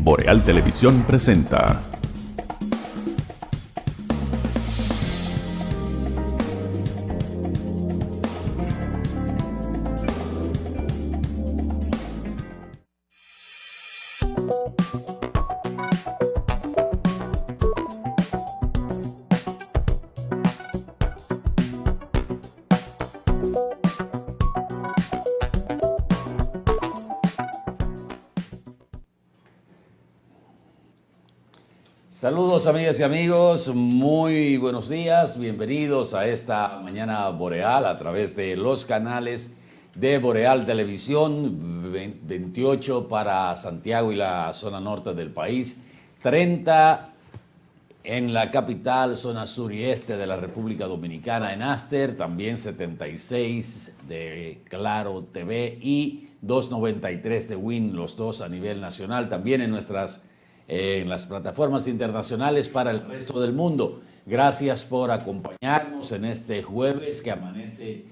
Boreal Televisión presenta. Saludos amigas y amigos, muy buenos días, bienvenidos a esta mañana boreal a través de los canales de Boreal Televisión, 28 para Santiago y la zona norte del país, 30 en la capital, zona sur y este de la República Dominicana en Aster, también 76 de Claro TV y 293 de Win, los dos a nivel nacional, también en las plataformas internacionales para el resto del mundo. Gracias por acompañarnos en este jueves que amanece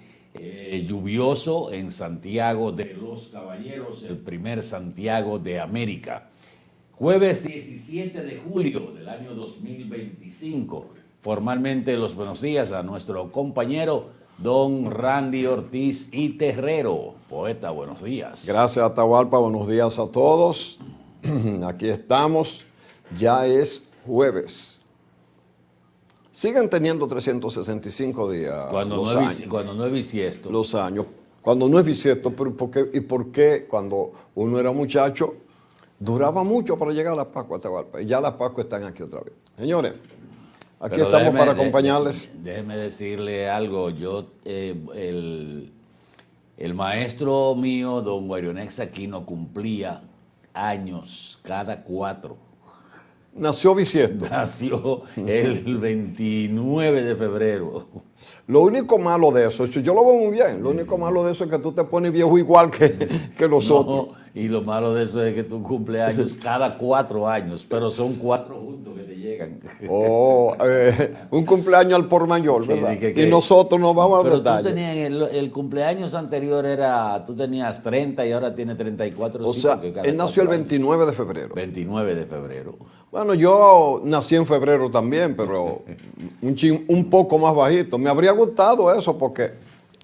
lluvioso en Santiago de los Caballeros, el primer Santiago de América. Jueves 17 de julio del año 2025. Formalmente los buenos días a nuestro compañero don Randy Ortiz y Terrero. Poeta, buenos días. Gracias, Atahualpa. Buenos días a todos. Aquí estamos, ya es jueves. Siguen teniendo 365 días. Cuando no es bisiesto. Los años. Cuando no es bisiesto, pero ¿por qué cuando uno era muchacho duraba mucho para llegar a la Pascua, Atahualpa? Y ya las Pascuas están aquí otra vez. Señores, aquí pero estamos para acompañarles. Déjeme decirle algo. El maestro mío, don Guarionex Aquino, cumplía años cada 4. Nació bisiesto. Nació el 29 de febrero. Lo único malo de eso, yo lo veo muy bien, lo único malo de eso es que tú te pones viejo igual que nosotros. No, y lo malo de eso es que tú cumples años cada 4 años, pero son 4 juntos que te llegan. Un cumpleaños al por mayor, Sí, ¿verdad? que y nosotros nos vamos al pero detalle. tú tenías el cumpleaños anterior tú tenías 30 y ahora tienes 34. O sea, él nació el 29 de febrero. 29 de febrero. Bueno, yo nací en febrero también, pero un poco más bajito. Me habría gustado eso porque,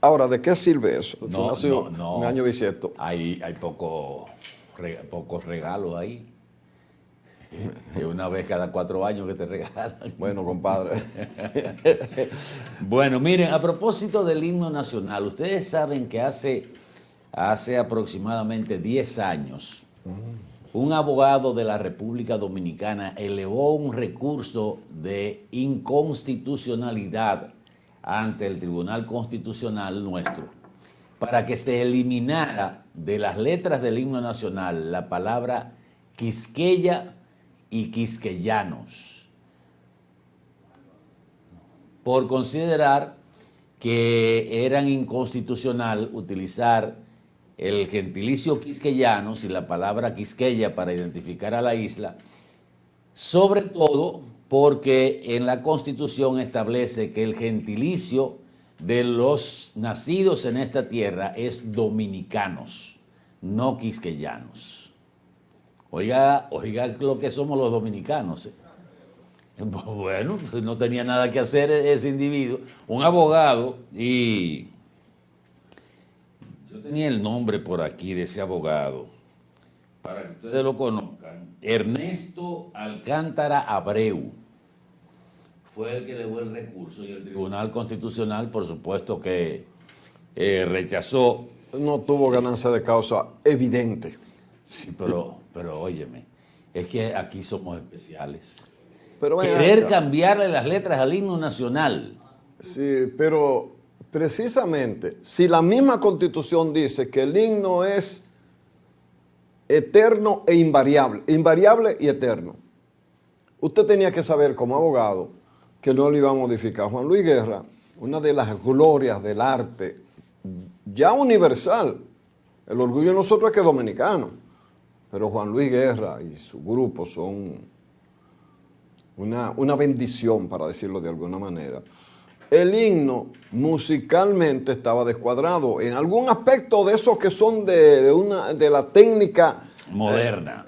ahora, ¿de qué sirve eso? Tú nació un año bisiesto. Hay pocos regalos ahí. Una vez cada 4 años que te regalan. Bueno, compadre. Bueno, miren, a propósito del himno nacional, ustedes saben que hace aproximadamente 10 años, un abogado de la República Dominicana elevó un recurso de inconstitucionalidad ante el Tribunal Constitucional nuestro para que se eliminara de las letras del himno nacional la palabra Quisqueya y quisqueyanos, por considerar que eran inconstitucional utilizar el gentilicio quisqueyanos y la palabra Quisqueya para identificar a la isla, sobre todo porque en la Constitución establece que el gentilicio de los nacidos en esta tierra es dominicanos, no quisqueyanos. Oiga lo que somos los dominicanos. Bueno, pues no tenía nada que hacer ese individuo, un abogado, y yo tenía el nombre por aquí de ese abogado, para que ustedes lo conozcan. Ernesto Alcántara Abreu fue el que elevó el recurso y el Tribunal Constitucional, por supuesto que rechazó. No tuvo ganancia de causa evidente. Sí, pero óyeme, es que aquí somos especiales. Pero querer cambiarle las letras al himno nacional. Sí, pero precisamente, si la misma Constitución dice que el himno es eterno e invariable y eterno, usted tenía que saber como abogado que no lo iba a modificar. Juan Luis Guerra, una de las glorias del arte ya universal, el orgullo de nosotros es que es dominicano, pero Juan Luis Guerra y su grupo son una bendición, para decirlo de alguna manera. El himno musicalmente estaba descuadrado en algún aspecto de esos que son de la técnica moderna.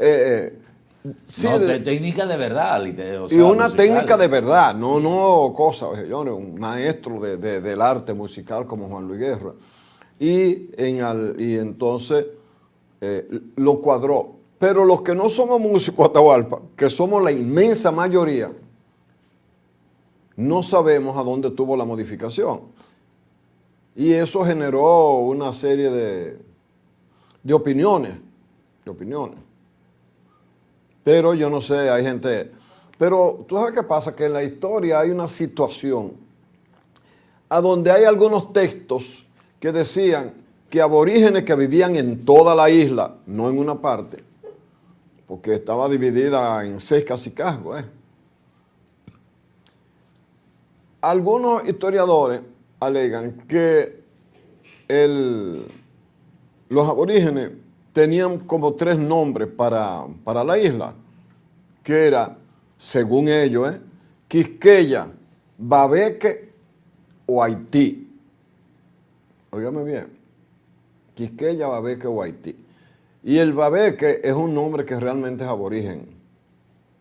Sí, no, técnica de verdad. O y sea, una musical. técnica de verdad, no cosa, señores, un maestro del arte musical como Juan Luis Guerra. Y entonces lo cuadró. Pero los que no somos músicos Atahualpa, que somos la inmensa mayoría, no sabemos a dónde tuvo la modificación. Y eso generó una serie de opiniones. Pero yo no sé, hay gente... Pero tú sabes qué pasa, que en la historia hay una situación a donde hay algunos textos que decían que aborígenes que vivían en toda la isla, no en una parte, porque estaba dividida en 6 cacicazgos. Algunos historiadores alegan que los aborígenes tenían como 3 nombres para la isla, que era, según ellos, Quisqueya, Babeque o Haití. Óigame bien, Quisqueya, Babeque o Haití. Y el Babeque es un nombre que realmente es aborigen.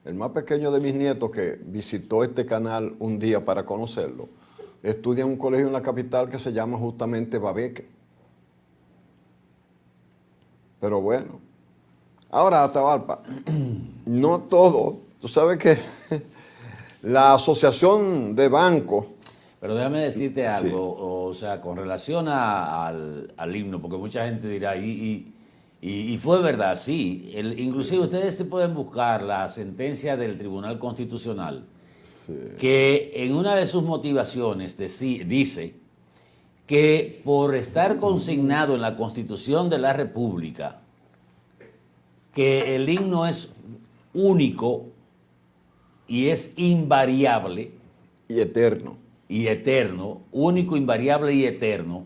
El más pequeño de mis nietos, que visitó este canal un día para conocerlo, estudia en un colegio en la capital que se llama justamente Babeque. Pero bueno, ahora Atahualpa, no todo, tú sabes que la asociación de bancos... Pero déjame decirte algo, Sí. o sea, con relación al himno, porque mucha gente dirá, y fue verdad, sí. Inclusive ustedes se pueden buscar la sentencia del Tribunal Constitucional, que en una de sus motivaciones dice que por estar consignado en la Constitución de la República, que el himno es único y es invariable, Y eterno. y eterno, único, invariable y eterno,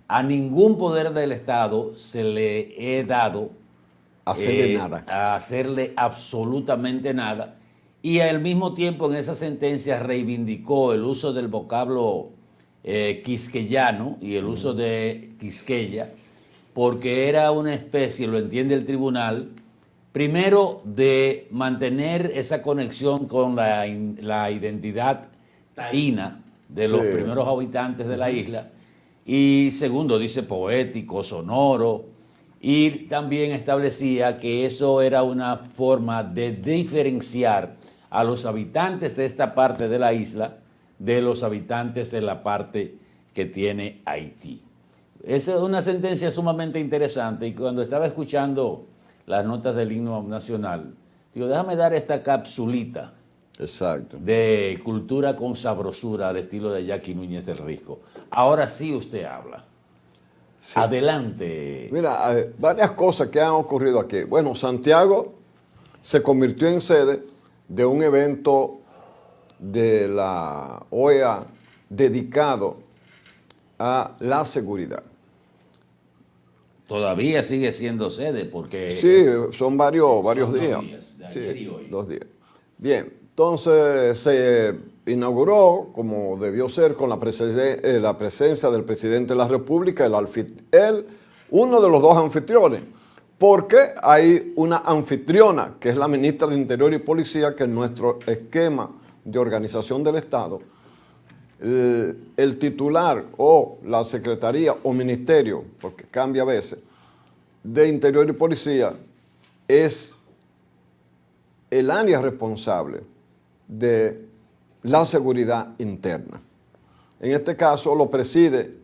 a ningún poder del Estado se le he dado Hacerle nada. a hacerle absolutamente nada. Y al mismo tiempo en esa sentencia reivindicó el uso del vocablo quisqueyano y el uso de Quisqueya, porque era una especie, lo entiende el tribunal, primero de mantener esa conexión con la identidad taína de los Sí. primeros habitantes de la isla, y segundo, dice poético, sonoro, y también establecía que eso era una forma de diferenciar a los habitantes de esta parte de la isla de los habitantes de la parte que tiene Haití. Esa es una sentencia sumamente interesante, y cuando estaba escuchando las notas del himno nacional, digo, déjame dar esta capsulita Exacto. de cultura con sabrosura al estilo de Jackie Núñez del Risco. Ahora sí usted habla. Sí. Adelante. Mira, varias cosas que han ocurrido aquí. Bueno, Santiago se convirtió en sede de un evento de la OEA dedicado a la seguridad. Todavía sigue siendo sede porque... Sí, son varios son dos días. días, de Sí, ayer y hoy. 2 días. Bien, entonces se inauguró, como debió ser, con la presencia del presidente de la República, uno de los 2 anfitriones, porque hay una anfitriona, que es la ministra de Interior y Policía, que en nuestro esquema de organización del Estado, el titular o la secretaría o ministerio, porque cambia a veces, de Interior y Policía es el área responsable de la seguridad interna. En este caso lo preside,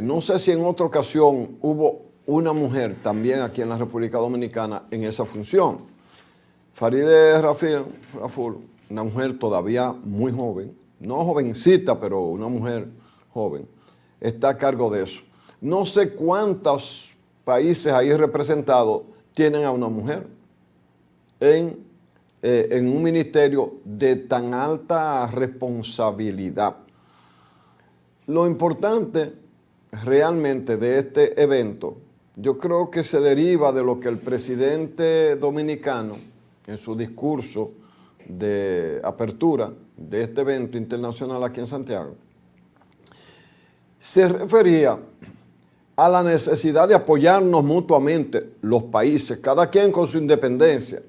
no sé si en otra ocasión hubo una mujer también aquí en la República Dominicana en esa función. Farideh Raful, una mujer todavía muy joven, no jovencita, pero una mujer joven, está a cargo de eso. No sé cuántos países ahí representados tienen a una mujer en un ministerio de tan alta responsabilidad. Lo importante realmente de este evento, yo creo que se deriva de lo que el presidente dominicano, en su discurso de apertura de este evento internacional aquí en Santiago, se refería a la necesidad de apoyarnos mutuamente los países, cada quien con su independencia,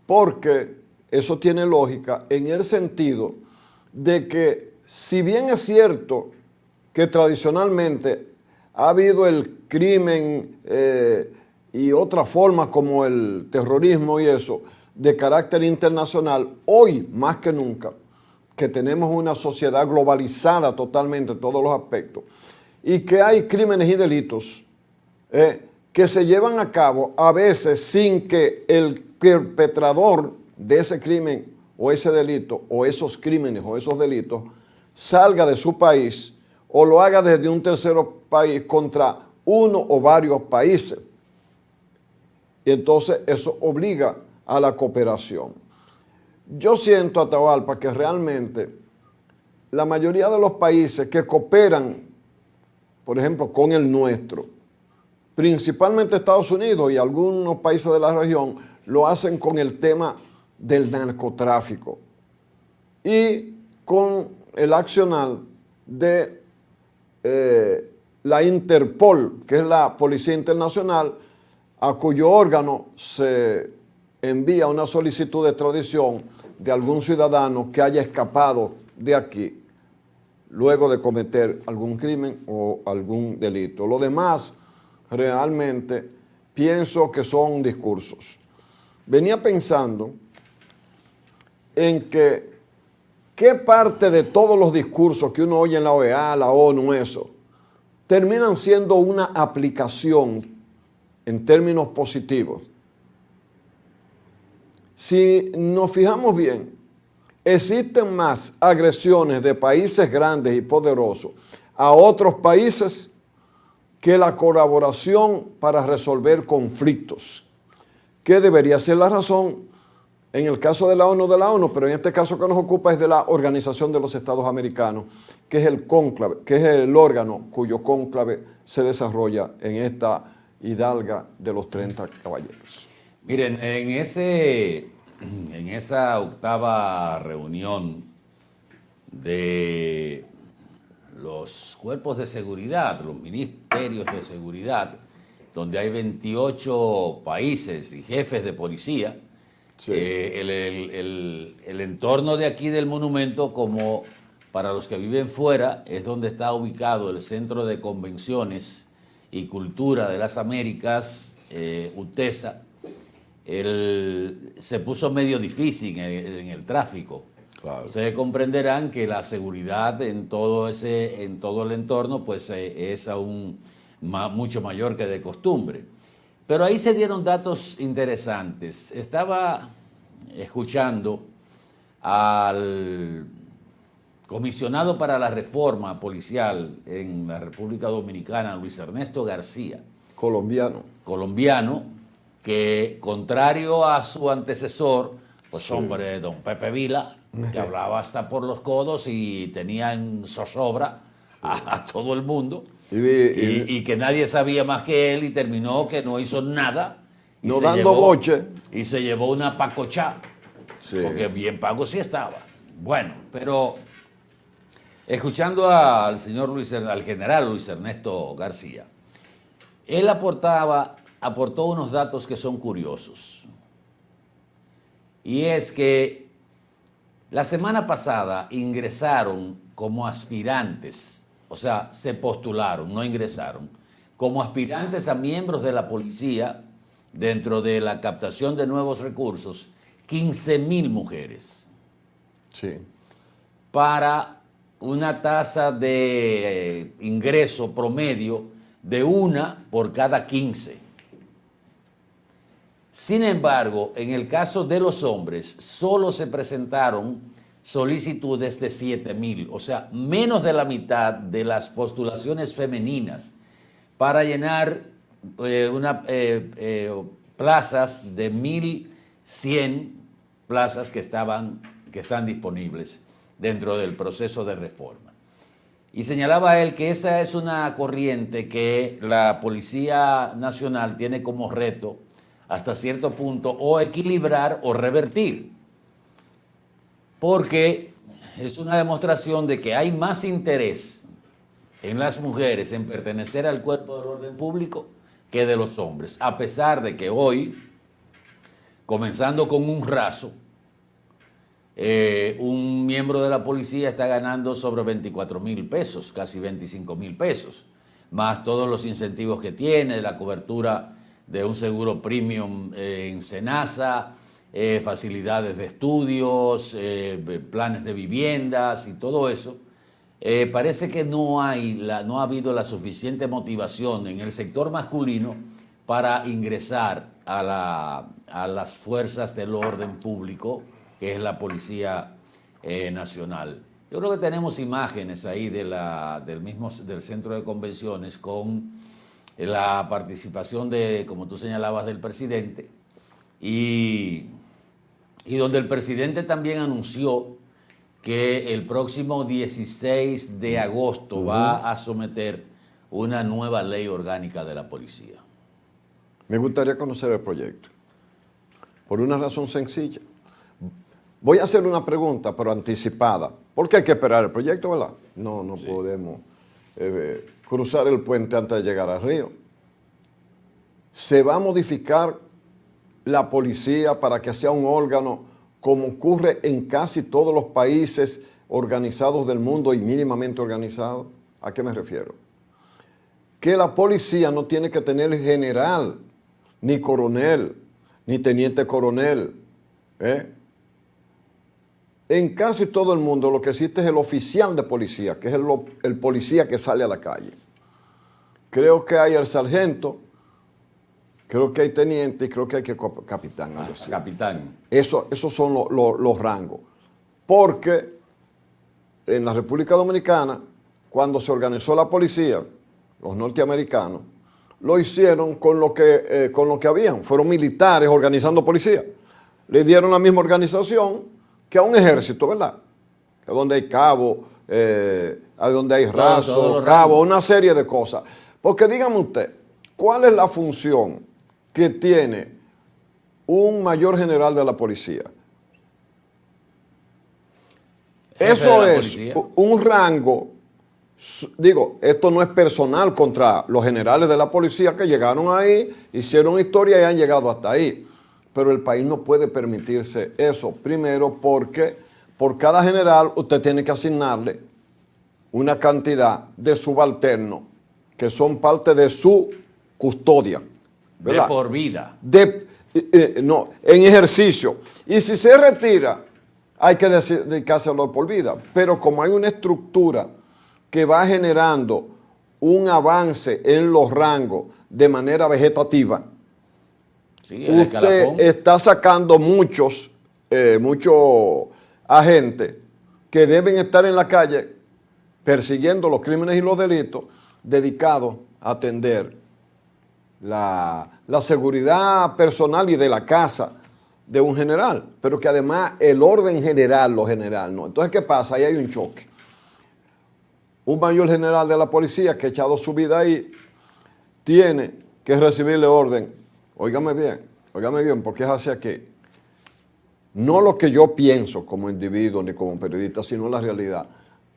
porque eso tiene lógica en el sentido de que si bien es cierto que tradicionalmente ha habido el crimen y otras formas como el terrorismo y eso de carácter internacional, hoy más que nunca, que tenemos una sociedad globalizada totalmente en todos los aspectos y que hay crímenes y delitos que se llevan a cabo a veces sin que el perpetrador de ese crimen o ese delito o esos crímenes o esos delitos salga de su país o lo haga desde un tercero país contra uno o varios países. Y entonces eso obliga a la cooperación. Yo siento, Atahualpa, que realmente la mayoría de los países que cooperan, por ejemplo, con el nuestro, principalmente Estados Unidos y algunos países de la región, lo hacen con el tema del narcotráfico y con el accionar de la Interpol, que es la Policía Internacional, a cuyo órgano se envía una solicitud de extradición de algún ciudadano que haya escapado de aquí luego de cometer algún crimen o algún delito. Lo demás, realmente, pienso que son discursos. Venía pensando en que qué parte de todos los discursos que uno oye en la OEA, la ONU, eso, terminan siendo una aplicación en términos positivos. Si nos fijamos bien, existen más agresiones de países grandes y poderosos a otros países que la colaboración para resolver conflictos, que debería ser la razón en el caso de la ONU, pero en este caso que nos ocupa es de la Organización de los Estados Americanos, que es el cónclave, que es el órgano cuyo cónclave se desarrolla en esta hidalga de los 30 caballeros. Miren, en esa octava reunión de los cuerpos de seguridad, los ministerios de seguridad, donde hay 28 países y jefes de policía, sí. El entorno de aquí del monumento, como para los que viven fuera, es donde está ubicado el Centro de Convenciones y Cultura de las Américas, UTESA. Se puso medio difícil en el tráfico. Claro. Ustedes comprenderán que la seguridad en todo el entorno pues es aún mucho mayor que de costumbre. Pero ahí se dieron datos interesantes. Estaba escuchando al comisionado para la reforma policial en la República Dominicana, Luis Ernesto García. Colombiano, que contrario a su antecesor, pues sí. Hombre, don Pepe Vila, que hablaba hasta por los codos y tenía en zozobra a todo el mundo, y que nadie sabía más que él, y terminó que no hizo nada. Y no dando boche. Y se llevó una pacochá, sí. Porque bien pago sí estaba. Bueno, pero escuchando al general Luis Ernesto García, él aportó unos datos que son curiosos. Y es que la semana pasada ingresaron como aspirantes, o sea, se postularon, no ingresaron, como aspirantes a miembros de la policía dentro de la captación de nuevos recursos, 15,000 mujeres. Sí. Para una tasa de ingreso promedio de 1 por cada 15. Sin embargo, en el caso de los hombres, solo se presentaron solicitudes de 7,000, o sea, menos de la mitad de las postulaciones femeninas para llenar plazas de 1,100 plazas que están disponibles dentro del proceso de reforma. Y señalaba él que esa es una corriente que la Policía Nacional tiene como reto hasta cierto punto o equilibrar o revertir, porque es una demostración de que hay más interés en las mujeres en pertenecer al cuerpo del orden público que de los hombres, a pesar de que hoy, comenzando con un raso, un miembro de la policía está ganando sobre 24,000 pesos, casi 25,000 pesos, más todos los incentivos que tiene, la cobertura de un seguro premium en SENASA, facilidades de estudios, planes de viviendas y todo eso. Parece que no ha habido la suficiente motivación en el sector masculino para ingresar a las fuerzas del orden público, que es la Policía Nacional. Yo creo que tenemos imágenes ahí del centro de convenciones con la participación como tú señalabas, del presidente, y donde el presidente también anunció que el próximo 16 de agosto va a someter una nueva ley orgánica de la policía. Me gustaría conocer el proyecto, por una razón sencilla. Voy a hacer una pregunta, pero anticipada. ¿Por qué hay que esperar el proyecto, verdad? No sí. Podemos cruzar el puente antes de llegar al río. ¿Se va a modificar la policía para que sea un órgano como ocurre en casi todos los países organizados del mundo y mínimamente organizados? ¿A qué me refiero? Que la policía no tiene que tener general, ni coronel, ni teniente coronel. En casi todo el mundo lo que existe es el oficial de policía, que es el policía que sale a la calle. Creo que hay el sargento, creo que hay teniente y creo que hay capitán. Capitán. Esos son los rangos. Porque en la República Dominicana, cuando se organizó la policía, los norteamericanos, lo hicieron con lo que habían. Fueron militares organizando policía. Le dieron la misma organización que a un ejército, ¿verdad? Que donde hay cabo, donde hay raso, cabo, una serie de cosas. Porque dígame usted, ¿cuál es la función que tiene un mayor general de la policía? Eso es un rango, digo, esto no es personal contra los generales de la policía que llegaron ahí, hicieron historia y han llegado hasta ahí. Pero el país no puede permitirse eso. Primero porque por cada general usted tiene que asignarle una cantidad de subalternos que son parte de su custodia, ¿verdad? De por vida. No, en ejercicio. Y si se retira, hay que dedicárselo por vida. Pero como hay una estructura que va generando un avance en los rangos de manera vegetativa, sí, usted está sacando muchos agentes que deben estar en la calle persiguiendo los crímenes y los delitos, dedicados a atender la seguridad personal y de la casa de un general, pero que además el orden general, lo general no. Entonces, ¿qué pasa? Ahí hay un choque. Un mayor general de la policía que ha echado su vida ahí tiene que recibirle orden. Óigame bien, porque es hacia que no lo que yo pienso como individuo ni como periodista, sino la realidad.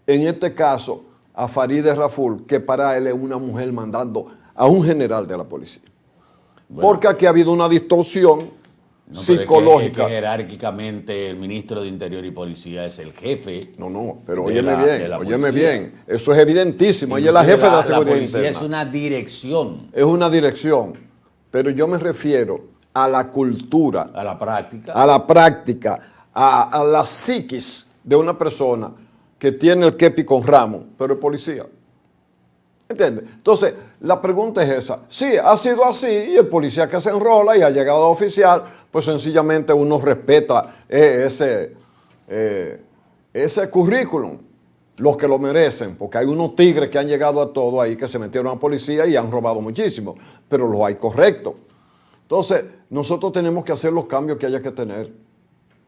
En este caso, a Farideh Raful, que para él es una mujer mandando a un general de la policía. Bueno, porque aquí ha habido una distorsión psicológica. Es que jerárquicamente el ministro de Interior y Policía es el jefe. No, pero óyeme bien. Eso es evidentísimo. Ella es la jefe de la seguridad interna. La policía es una dirección. Es una dirección. Pero yo me refiero a la cultura. A la práctica. A la práctica. A la psiquis de una persona que tiene el kepi con ramo, pero es policía. ¿Entiendes? Entonces, la pregunta es esa. Sí, ha sido así y el policía que se enrola y ha llegado a oficial, pues sencillamente uno respeta ese currículum, los que lo merecen, porque hay unos tigres que han llegado a todo ahí, que se metieron a policía y han robado muchísimo, pero los hay correctos. Entonces, nosotros tenemos que hacer los cambios que haya que tener.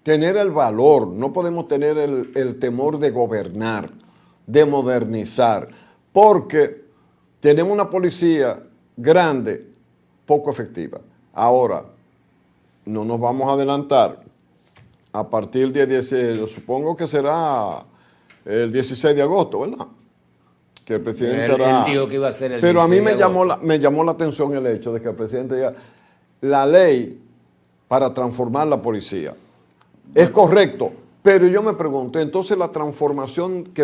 Tener el valor, no podemos tener el temor de gobernar, de modernizar, porque tenemos una policía grande, poco efectiva. Ahora, no nos vamos a adelantar. A partir del 16, yo supongo que será el 16 de agosto, ¿verdad? Que el presidente él dijo que iba a ser el 16 Pero a mí me llamó la atención el hecho de que el presidente diga, la ley para transformar la policía. Es correcto, pero yo me pregunto, entonces la transformación que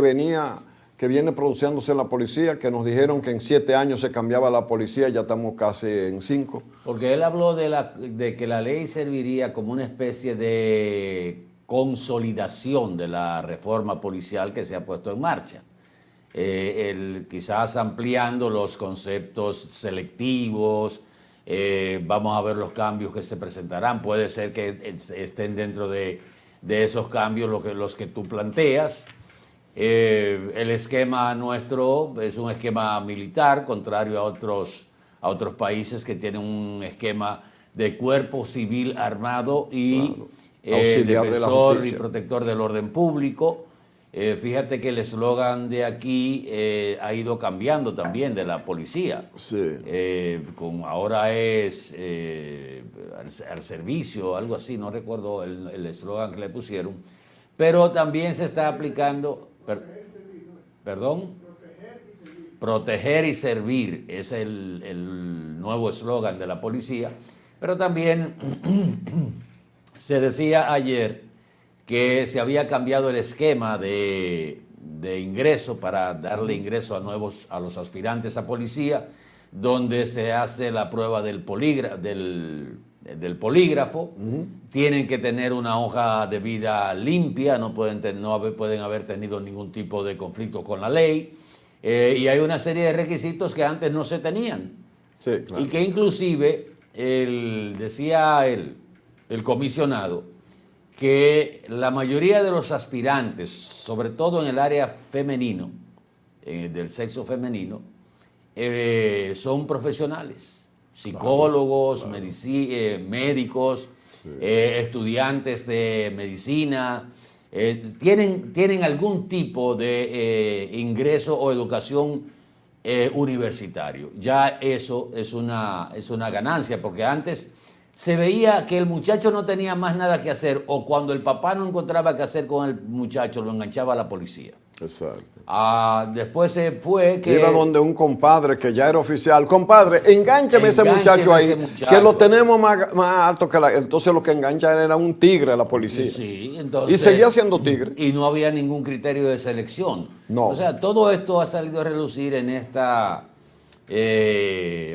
viene produciéndose en la policía, que nos dijeron que en 7 años se cambiaba la policía, ya estamos casi en 5. Porque él habló de que la ley serviría como una especie de consolidación de la reforma policial que se ha puesto en marcha. Quizás ampliando los conceptos selectivos, vamos a ver los cambios que se presentarán. Puede ser que estén dentro de esos cambios los que tú planteas. El esquema nuestro es un esquema militar, contrario a otros países que tienen un esquema de cuerpo civil armado y auxiliar de la defensor y justicia, protector del orden público. Fíjate que el eslogan de aquí ha ido cambiando también de la policía. Sí. Ahora es al servicio, algo así, no recuerdo el eslogan que le pusieron, pero también se está aplicando. ¿Perdón? Proteger y servir es el nuevo eslogan de la policía, pero también se decía ayer que se había cambiado el esquema de ingreso para darle ingreso a los aspirantes a policía, donde se hace la prueba del polígrafo. Tienen que tener una hoja de vida limpia, no pueden haber tenido ningún tipo de conflicto con la ley, y hay una serie de requisitos que antes no se tenían. Sí, claro. Y que inclusive decía el comisionado que la mayoría de los aspirantes, sobre todo en el área femenino, del sexo femenino, son profesionales, psicólogos, médicos, estudiantes de medicina, tienen algún tipo de ingreso o educación universitario. Ya eso es una ganancia, porque antes se veía que el muchacho no tenía más nada que hacer, o cuando el papá no encontraba qué hacer con el muchacho, lo enganchaba a la policía. Exacto. Después se fue que... Iba donde un compadre que ya era oficial. Compadre, engáncheme ese muchacho ahí, que lo tenemos más alto que la... Entonces lo que engancha era un tigre, la policía. Sí, entonces... Y seguía siendo tigre. Y no había ningún criterio de selección. No. O sea, todo esto ha salido a relucir en esta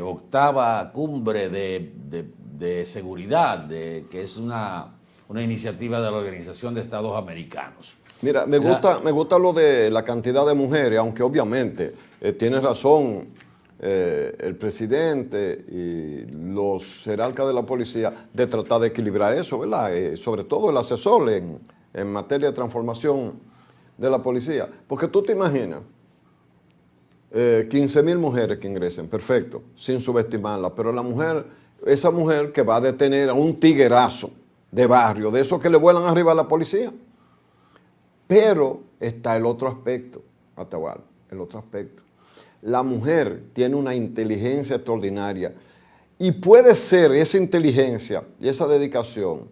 octava cumbre de seguridad, que es una iniciativa de la Organización de Estados Americanos. Mira, me gusta lo de la cantidad de mujeres, aunque obviamente tiene razón el presidente y los jerarcas de la policía de tratar de equilibrar eso, ¿verdad? Sobre todo el asesor en materia de transformación de la policía. Porque tú te imaginas 15,000 mujeres que ingresen, perfecto, sin subestimarla, pero esa mujer que va a detener a un tiguerazo de barrio, de esos que le vuelan arriba a la policía. Pero está el otro aspecto, Atahualpa, el otro aspecto. La mujer tiene una inteligencia extraordinaria y puede ser esa inteligencia y esa dedicación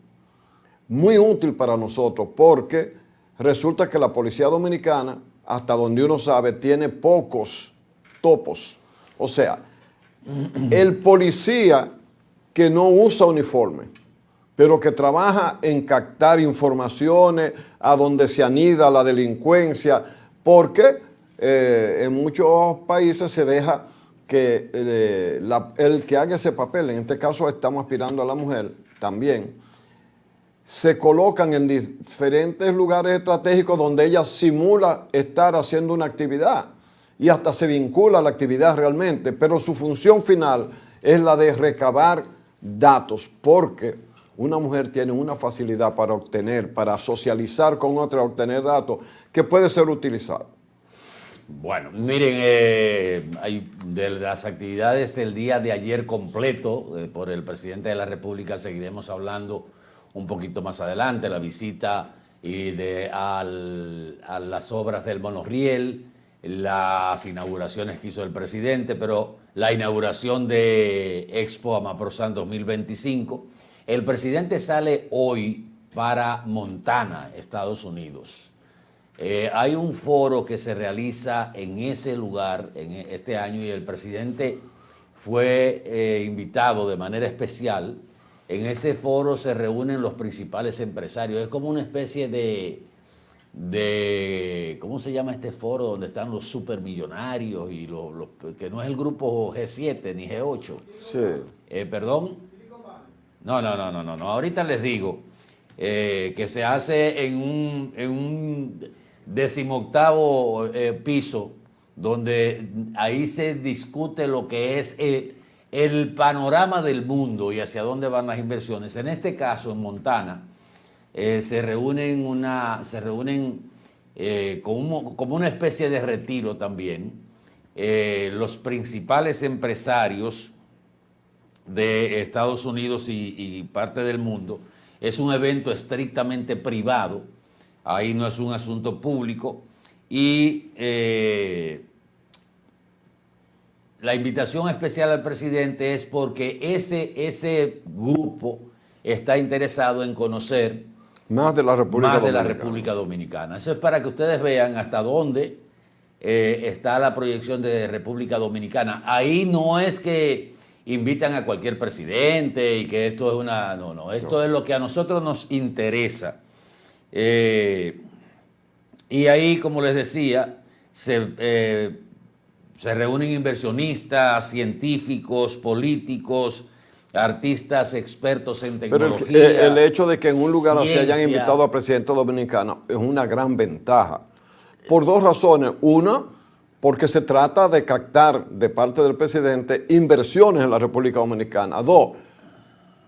muy útil para nosotros, porque resulta que la policía dominicana, hasta donde uno sabe, tiene pocos topos. O sea, el policía que no usa uniforme, pero que trabaja en captar informaciones a donde se anida la delincuencia, porque en muchos países se deja que el que haga ese papel, en este caso estamos aspirando a la mujer también, se colocan en diferentes lugares estratégicos donde ella simula estar haciendo una actividad y hasta se vincula a la actividad realmente, pero su función final es la de recabar datos, porque una mujer tiene una facilidad para socializar con otra, obtener datos que puede ser utilizado. Bueno, miren, hay de las actividades del día de ayer completo por el presidente de la República, seguiremos hablando un poquito más adelante, la visita a las obras del monorriel, las inauguraciones que hizo el presidente, pero la inauguración de Expo Amaprosan 2025. El presidente sale hoy para Montana, Estados Unidos. Hay un foro que se realiza en ese lugar este año y el presidente fue invitado de manera especial En ese foro se reúnen los principales empresarios. Es como una especie ¿cómo se llama este foro donde están los supermillonarios y que no es el grupo G7 ni G8? Sí. ¿Perdón? No. Ahorita les digo que se hace en un 18º piso, donde ahí se discute lo que es el panorama del mundo y hacia dónde van las inversiones. En este caso, en Montana, se reúnen como una especie de retiro también, los principales empresarios de Estados Unidos y parte del mundo. Es un evento estrictamente privado, ahí no es un asunto público, y la invitación especial al presidente es porque ese grupo está interesado en conocer Más de la República Dominicana. Eso es para que ustedes vean hasta dónde está la proyección de República Dominicana. Ahí no es que invitan a cualquier presidente y que esto es una... No, esto es lo que a nosotros nos interesa. Y ahí, como les decía, se reúnen inversionistas, científicos, políticos, artistas, expertos en tecnología. Pero el hecho de que en un lugar así hayan ciencia. invitado al presidente dominicano es una gran ventaja. Por dos razones. Una, porque se trata de captar de parte del presidente inversiones en la República Dominicana. Dos,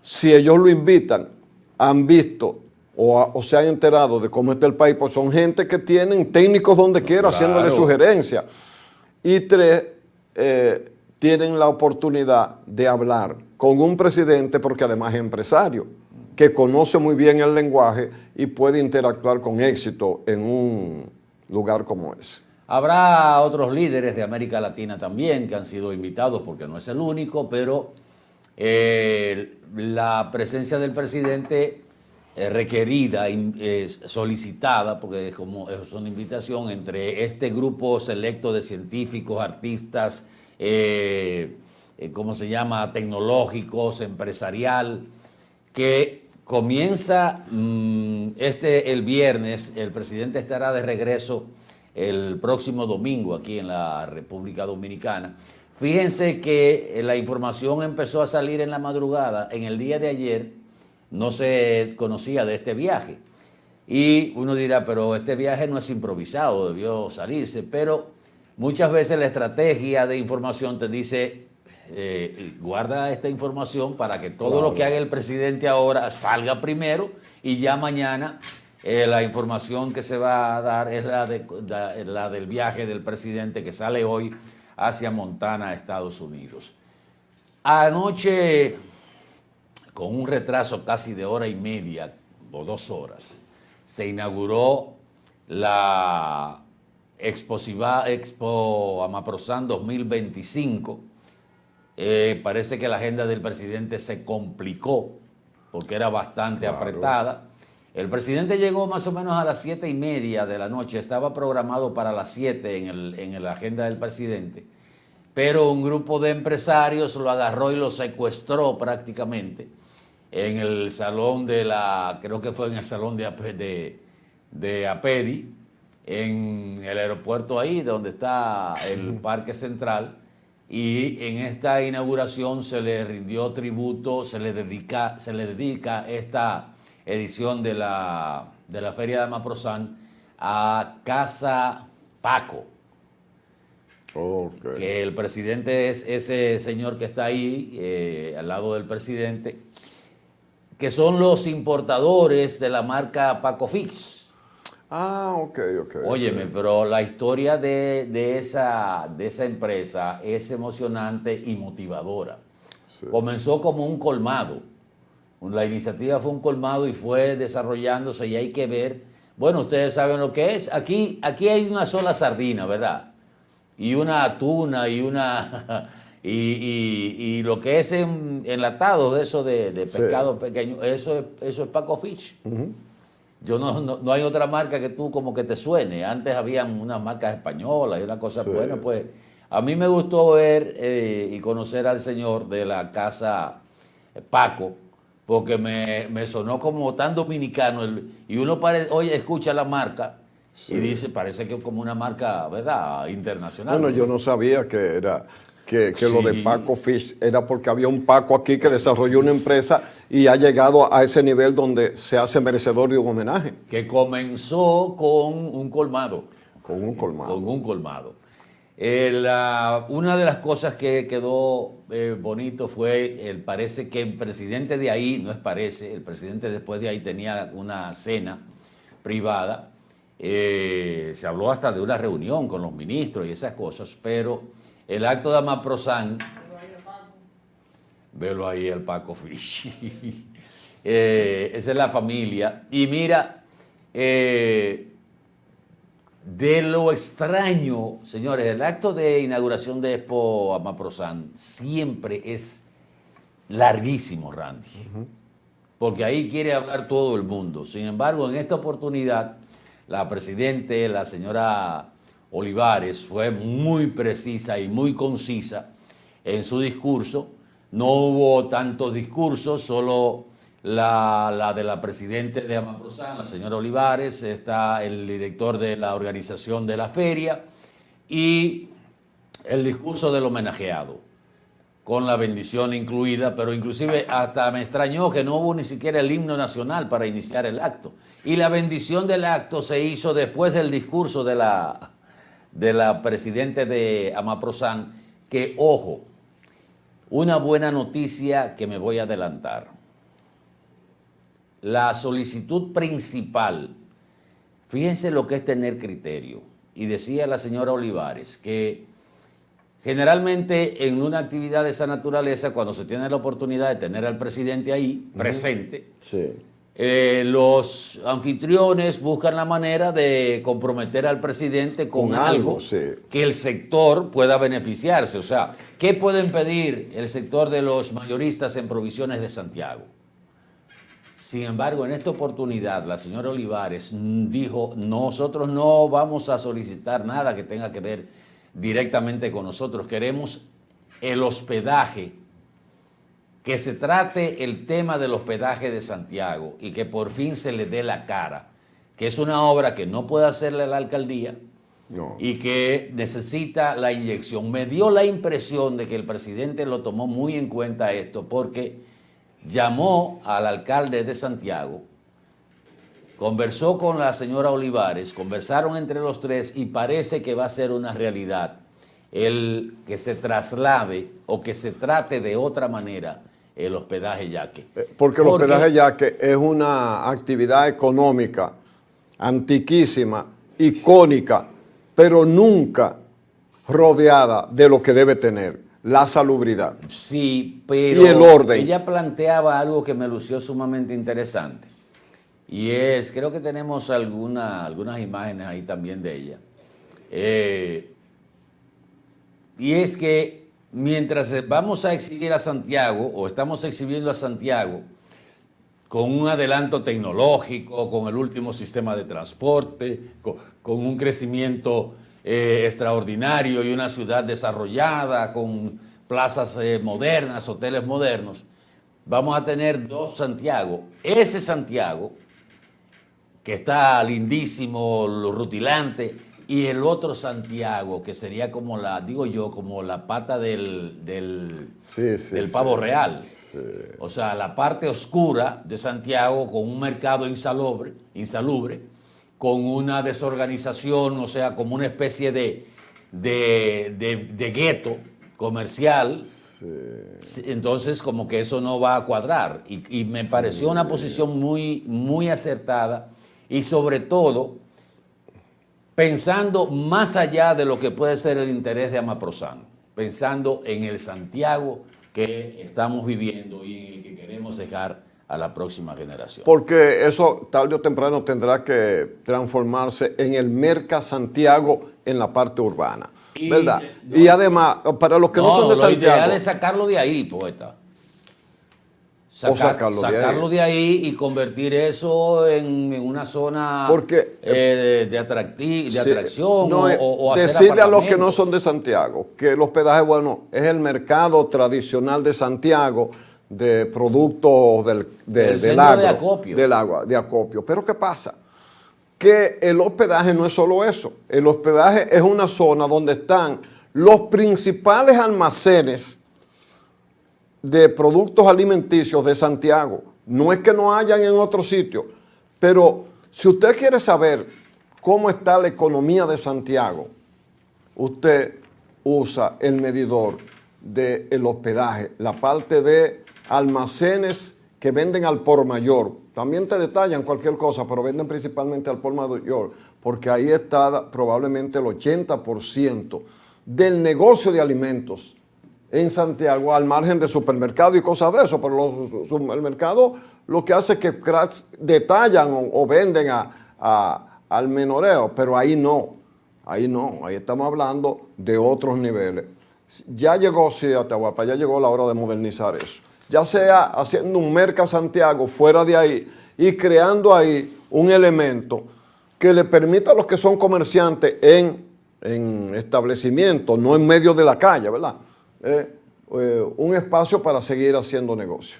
si ellos lo invitan, han visto o se han enterado de cómo está el país, pues son gente que tienen técnicos donde quiera haciéndole sugerencias. Y tres, tienen la oportunidad de hablar con un presidente, porque además es empresario, que conoce muy bien el lenguaje y puede interactuar con éxito en un lugar como ese. Habrá otros líderes de América Latina también que han sido invitados, porque no es el único, pero la presencia del presidente requerida, solicitada, porque es una invitación entre este grupo selecto de científicos, artistas, ¿cómo se llama?, tecnológicos, empresarial, que comienza el viernes. El presidente estará de regreso el próximo domingo aquí en la República Dominicana. Fíjense que la información empezó a salir en la madrugada. En el día de ayer no se conocía de este viaje. Y uno dirá, pero este viaje no es improvisado, debió salirse. Pero muchas veces la estrategia de información te dice, guarda esta información para que todo lo que haga el presidente ahora salga primero y ya mañana la información que se va a dar es la del viaje del presidente que sale hoy hacia Montana, Estados Unidos. Anoche, con un retraso casi de hora y media o 2 horas, se inauguró la Expo Amaprosan 2025. Parece que la agenda del presidente se complicó porque era bastante apretada. El presidente llegó más o menos a las 7:30 de la noche, estaba programado para las 7 en la agenda del presidente, pero un grupo de empresarios lo agarró y lo secuestró prácticamente en el salón creo que fue en el salón de Apedi, en el aeropuerto ahí donde está el Parque Central, y en esta inauguración se le rindió tributo, se le dedica esta edición de la Feria de Amaprosan a Casa Paco. Okay. Que el presidente es ese señor que está ahí, al lado del presidente, que son los importadores de la marca Paco Fix. Ok. Óyeme, pero la historia de esa empresa es emocionante y motivadora. Sí. Comenzó como un colmado. La iniciativa fue un colmado y fue desarrollándose, y hay que ver. Bueno, ustedes saben lo que es. Aquí hay una sola sardina, ¿verdad? Y una tuna y una... y lo que es enlatado de eso de pescado pequeño, eso es Paco Fish. No hay otra marca que tú como que te suene. Antes habían unas marcas españolas y una cosa buena. Pues a mí me gustó ver y conocer al señor de la casa Paco, porque me sonó como tan dominicano. Y uno oye, escucha la marca y dice, parece que es como una marca, ¿verdad?, internacional. Bueno, yo no sabía que era que lo de Sí. Paco Fish era porque había un Paco aquí que desarrolló una empresa y ha llegado a ese nivel donde se hace merecedor de un homenaje. Que comenzó con un colmado. Con un colmado. Con un colmado. Una de las cosas que quedó bonito fue, parece que el presidente de ahí, no es parece, el presidente después de ahí tenía una cena privada, se habló hasta de una reunión con los ministros y esas cosas, pero el acto de Amaprozán, velo ahí el Paco Fish, esa es la familia, y mira, de lo extraño, señores, el acto de inauguración de Expo Amaprozán siempre es larguísimo, Randy, porque ahí quiere hablar todo el mundo. Sin embargo, en esta oportunidad, la presidente, la señora Olivares, fue muy precisa y muy concisa en su discurso. No hubo tantos discursos, solo la de la presidenta de Amaprozán, la señora Olivares, está el director de la organización de la feria y el discurso del homenajeado, con la bendición incluida, pero inclusive hasta me extrañó que no hubo ni siquiera el himno nacional para iniciar el acto. Y la bendición del acto se hizo después del discurso de la presidenta de Amaprozán, que, ojo, una buena noticia que me voy a adelantar. La solicitud principal, fíjense lo que es tener criterio, y decía la señora Olivares que generalmente en una actividad de esa naturaleza, cuando se tiene la oportunidad de tener al presidente ahí, presente, Sí. los anfitriones buscan la manera de comprometer al presidente con algo sí, que el sector pueda beneficiarse. O sea, ¿qué pueden pedir el sector de los mayoristas en Provisiones de Santiago? Sin embargo, en esta oportunidad, la señora Olivares dijo, nosotros no vamos a solicitar nada que tenga que ver directamente con nosotros. Queremos el hospedaje, que se trate el tema del hospedaje de Santiago y que por fin se le dé la cara, que es una obra que no puede hacerle la alcaldía No. y que necesita la inyección. Me dio la impresión de que el presidente lo tomó muy en cuenta esto, porque llamó al alcalde de Santiago, conversó con la señora Olivares, conversaron entre los tres y parece que va a ser una realidad el que se traslade o que se trate de otra manera el hospedaje yaque. Porque el hospedaje yaque es una actividad económica antiquísima, icónica, pero nunca rodeada de lo que debe tener. La salubridad. Sí, pero y el orden. Ella planteaba algo que me lució sumamente interesante. Y es, creo que tenemos algunas imágenes ahí también de ella. Y es que mientras vamos a exhibir a Santiago, o estamos exhibiendo a Santiago, con un adelanto tecnológico, con el último sistema de transporte, con un crecimiento extraordinario y una ciudad desarrollada con plazas modernas, hoteles modernos, vamos a tener dos Santiago. Ese Santiago, que está lindísimo, rutilante, y el otro Santiago, que sería como como la pata del pavo real. Sí. O sea, la parte oscura de Santiago con un mercado insalubre, con una desorganización, o sea, como una especie de gueto comercial. Sí. Entonces, como que eso no va a cuadrar. Y me pareció una posición muy, muy acertada y sobre todo pensando más allá de lo que puede ser el interés de Amaprozán, pensando en el Santiago que estamos viviendo y en el que queremos dejar a la próxima generación. Porque eso tarde o temprano tendrá que transformarse en el Merca Santiago en la parte urbana, ¿verdad? Y además, para los que no son de Santiago... Lo ideal es sacarlo de ahí, poeta. Sacarlo de ahí y convertir eso en una zona de atracción o decirle a los que no son de Santiago que el hospedaje, bueno, es el mercado tradicional de Santiago, de productos del centro agro, de acopio. del agua, de acopio. Pero ¿qué pasa? Que el hospedaje no es solo eso. El hospedaje es una zona donde están los principales almacenes de productos alimenticios de Santiago. No es que no hayan en otro sitio, pero si usted quiere saber cómo está la economía de Santiago, usted usa el medidor del hospedaje, la parte de almacenes que venden al por mayor. También te detallan cualquier cosa, pero venden principalmente al por mayor, porque ahí está probablemente el 80% del negocio de alimentos en Santiago, al margen de supermercados y cosas de eso. Pero los supermercados lo que hace es que detallan o venden al menoreo, pero ahí no, ahí estamos hablando de otros niveles. Ya llegó, sí, Atahualpa, ya llegó la hora de modernizar eso. Ya sea haciendo un Merca Santiago fuera de ahí y creando ahí un elemento que le permita a los que son comerciantes en establecimientos, no en medio de la calle, ¿verdad? Un espacio para seguir haciendo negocio.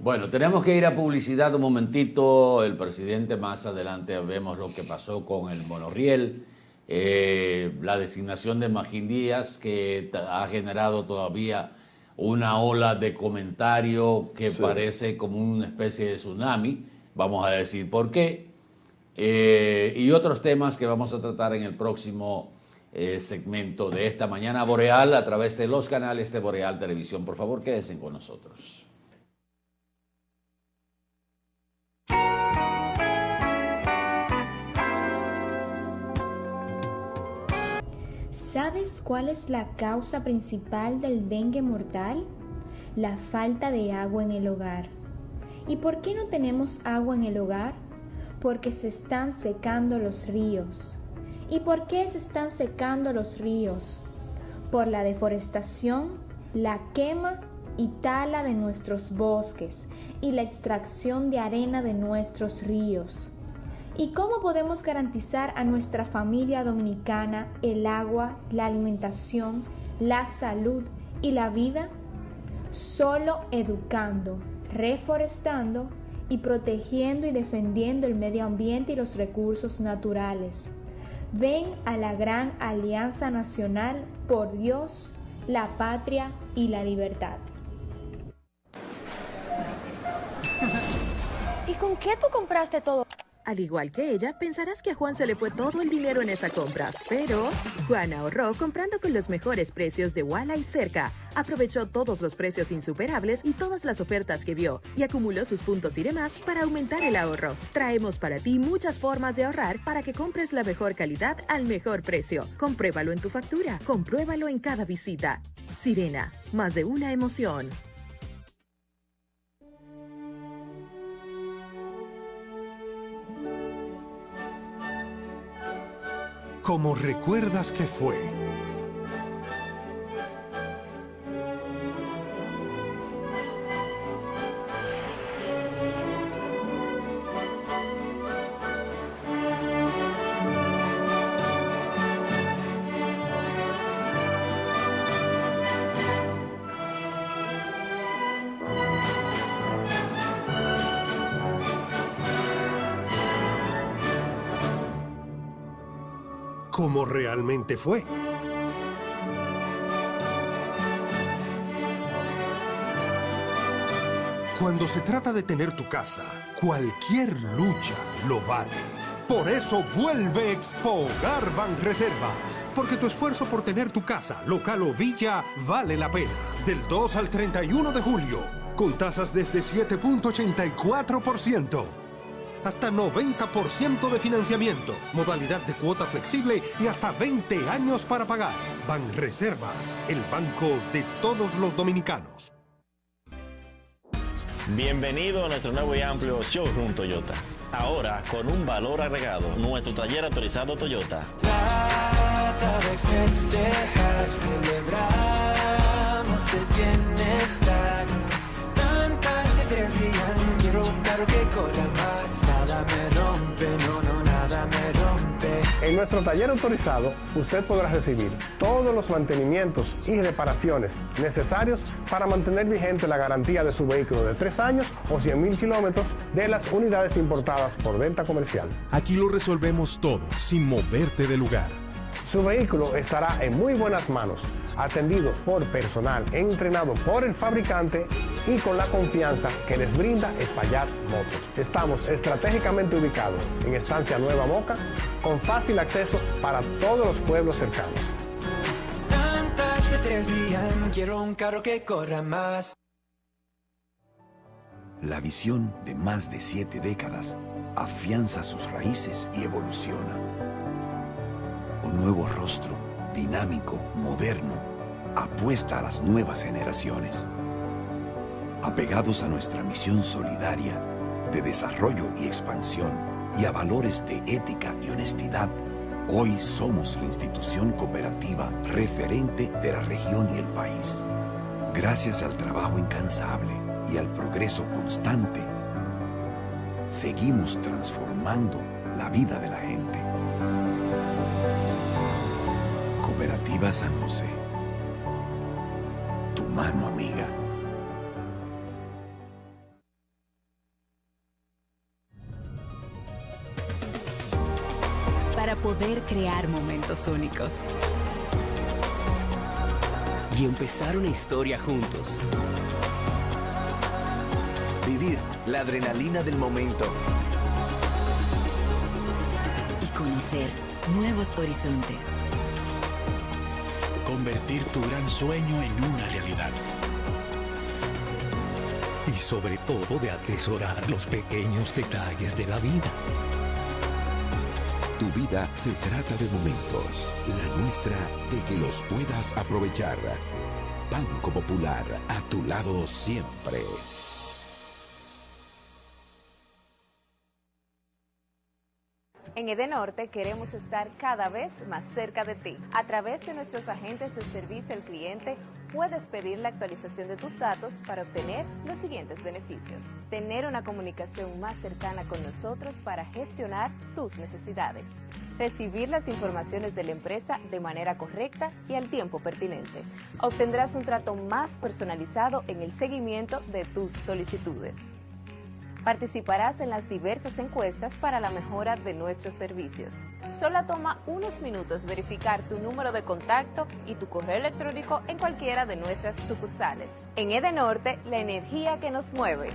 Bueno, tenemos que ir a publicidad un momentito. El presidente, más adelante vemos lo que pasó con el monorriel, la designación de Magín Díaz, que ha generado todavía una ola de comentario que sí, parece como una especie de tsunami. Vamos a decir por qué. Y otros temas que vamos a tratar en el próximo segmento de esta mañana boreal a través de los canales de Boreal Televisión. Por favor, quédense con nosotros. ¿Sabes cuál es la causa principal del dengue mortal? La falta de agua en el hogar. ¿Y por qué no tenemos agua en el hogar? Porque se están secando los ríos. ¿Y por qué se están secando los ríos? Por la deforestación, la quema y tala de nuestros bosques y la extracción de arena de nuestros ríos. ¿Y cómo podemos garantizar a nuestra familia dominicana el agua, la alimentación, la salud y la vida? Solo educando, reforestando y protegiendo y defendiendo el medio ambiente y los recursos naturales. Ven a la gran Alianza Nacional por Dios, la Patria y la Libertad. ¿Y con qué tú compraste todo? Al igual que ella, pensarás que a Juan se le fue todo el dinero en esa compra, pero Juan ahorró comprando con los mejores precios de Walla y Cerca. Aprovechó todos los precios insuperables y todas las ofertas que vio y acumuló sus puntos y demás para aumentar el ahorro. Traemos para ti muchas formas de ahorrar para que compres la mejor calidad al mejor precio. Compruébalo en tu factura, compruébalo en cada visita. Sirena, más de una emoción. Como recuerdas que fue. Como realmente fue. Cuando se trata de tener tu casa, cualquier lucha lo vale. Por eso vuelve Expo Hogar Banreservas. Porque tu esfuerzo por tener tu casa, local o villa, vale la pena. Del 2 al 31 de julio, con tasas desde 7.84%. Hasta 90% de financiamiento, modalidad de cuota flexible y hasta 20 años para pagar. Banreservas, el banco de todos los dominicanos. Bienvenido a nuestro nuevo y amplio showroom Toyota. Ahora con un valor agregado, nuestro taller autorizado Toyota. Trata de festejar, celebramos el bienestar. Tantas estrellas brillan, quiero un carro que corra más. Nada me rompe, no, nada me rompe. En nuestro taller autorizado, usted podrá recibir todos los mantenimientos y reparaciones necesarios para mantener vigente la garantía de su vehículo de 3 años o 100.000 kilómetros de las unidades importadas por venta comercial. Aquí lo resolvemos todo, sin moverte de lugar. Su vehículo estará en muy buenas manos, atendido por personal entrenado por el fabricante y con la confianza que les brinda Espaillat Motors. Estamos estratégicamente ubicados en Estancia Nueva Moca, con fácil acceso para todos los pueblos cercanos. Tantas estrellas brillan, quiero un carro que corra más. La visión de más de 7 décadas afianza sus raíces y evoluciona. Un nuevo rostro, dinámico, moderno, apuesta a las nuevas generaciones. Apegados a nuestra misión solidaria de desarrollo y expansión y a valores de ética y honestidad, hoy somos la institución cooperativa referente de la región y el país. Gracias al trabajo incansable y al progreso constante, seguimos transformando la vida de la gente. Cooperativa San José, tu mano amiga. Para poder crear momentos únicos y empezar una historia juntos. Vivir la adrenalina del momento y conocer nuevos horizontes. Convertir tu gran sueño en una realidad. Y sobre todo de atesorar los pequeños detalles de la vida. Tu vida se trata de momentos, la nuestra de que los puedas aprovechar. Banco Popular, a tu lado siempre. En Edenorte queremos estar cada vez más cerca de ti. A través de nuestros agentes de servicio al cliente, puedes pedir la actualización de tus datos para obtener los siguientes beneficios. Tener una comunicación más cercana con nosotros para gestionar tus necesidades. Recibir las informaciones de la empresa de manera correcta y al tiempo pertinente. Obtendrás un trato más personalizado en el seguimiento de tus solicitudes. Participarás en las diversas encuestas para la mejora de nuestros servicios. Solo toma unos minutos verificar tu número de contacto y tu correo electrónico en cualquiera de nuestras sucursales. En Edenorte, la energía que nos mueve.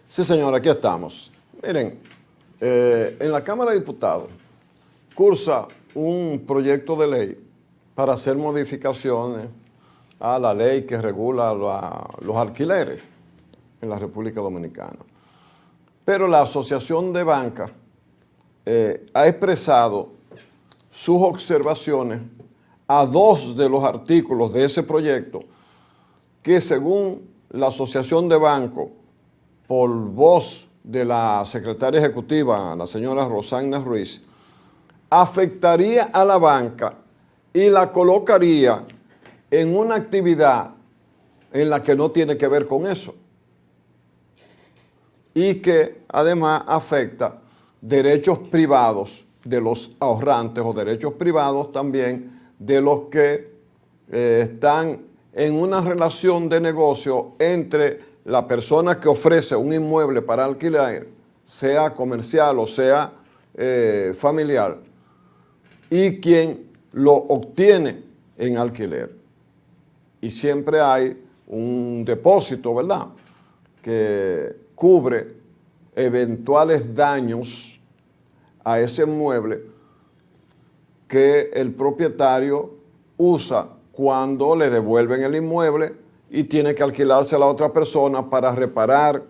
Sí, señor, aquí estamos. Miren, en la Cámara de Diputados cursa un proyecto de ley para hacer modificaciones a la ley que regula los alquileres en la República Dominicana. Pero la Asociación de Banca ha expresado sus observaciones a 2 de los artículos de ese proyecto que, según la Asociación de Bancos, por voz de la secretaria ejecutiva, la señora Rosana Ruiz, afectaría a la banca y la colocaría en una actividad en la que no tiene que ver con eso. Y que además afecta derechos privados de los ahorrantes o derechos privados también de los que están en una relación de negocio entre la persona que ofrece un inmueble para alquiler, sea comercial o sea familiar, y quien lo obtiene en alquiler. Y siempre hay un depósito, ¿verdad?, que cubre eventuales daños a ese inmueble que el propietario usa cuando le devuelven el inmueble y tiene que alquilarse a la otra persona para reparar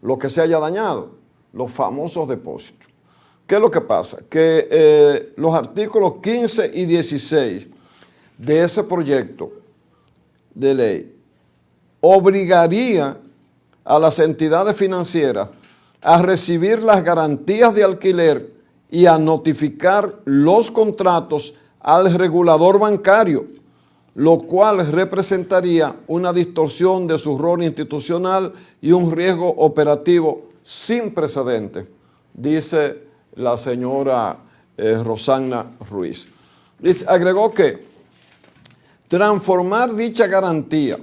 lo que se haya dañado, los famosos depósitos. ¿Qué es lo que pasa? Que los artículos 15 y 16 de ese proyecto de ley obligaría a las entidades financieras a recibir las garantías de alquiler y a notificar los contratos al regulador bancario, lo cual representaría una distorsión de su rol institucional y un riesgo operativo sin precedentes, dice la señora Rosana Ruiz. Agregó que transformar dicha garantía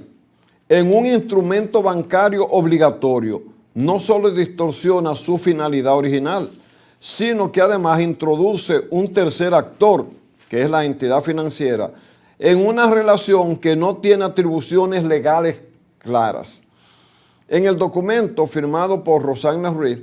en un instrumento bancario obligatorio no solo distorsiona su finalidad original, sino que además introduce un tercer actor, que es la entidad financiera, en una relación que no tiene atribuciones legales claras. En el documento firmado por Rosana Ruiz,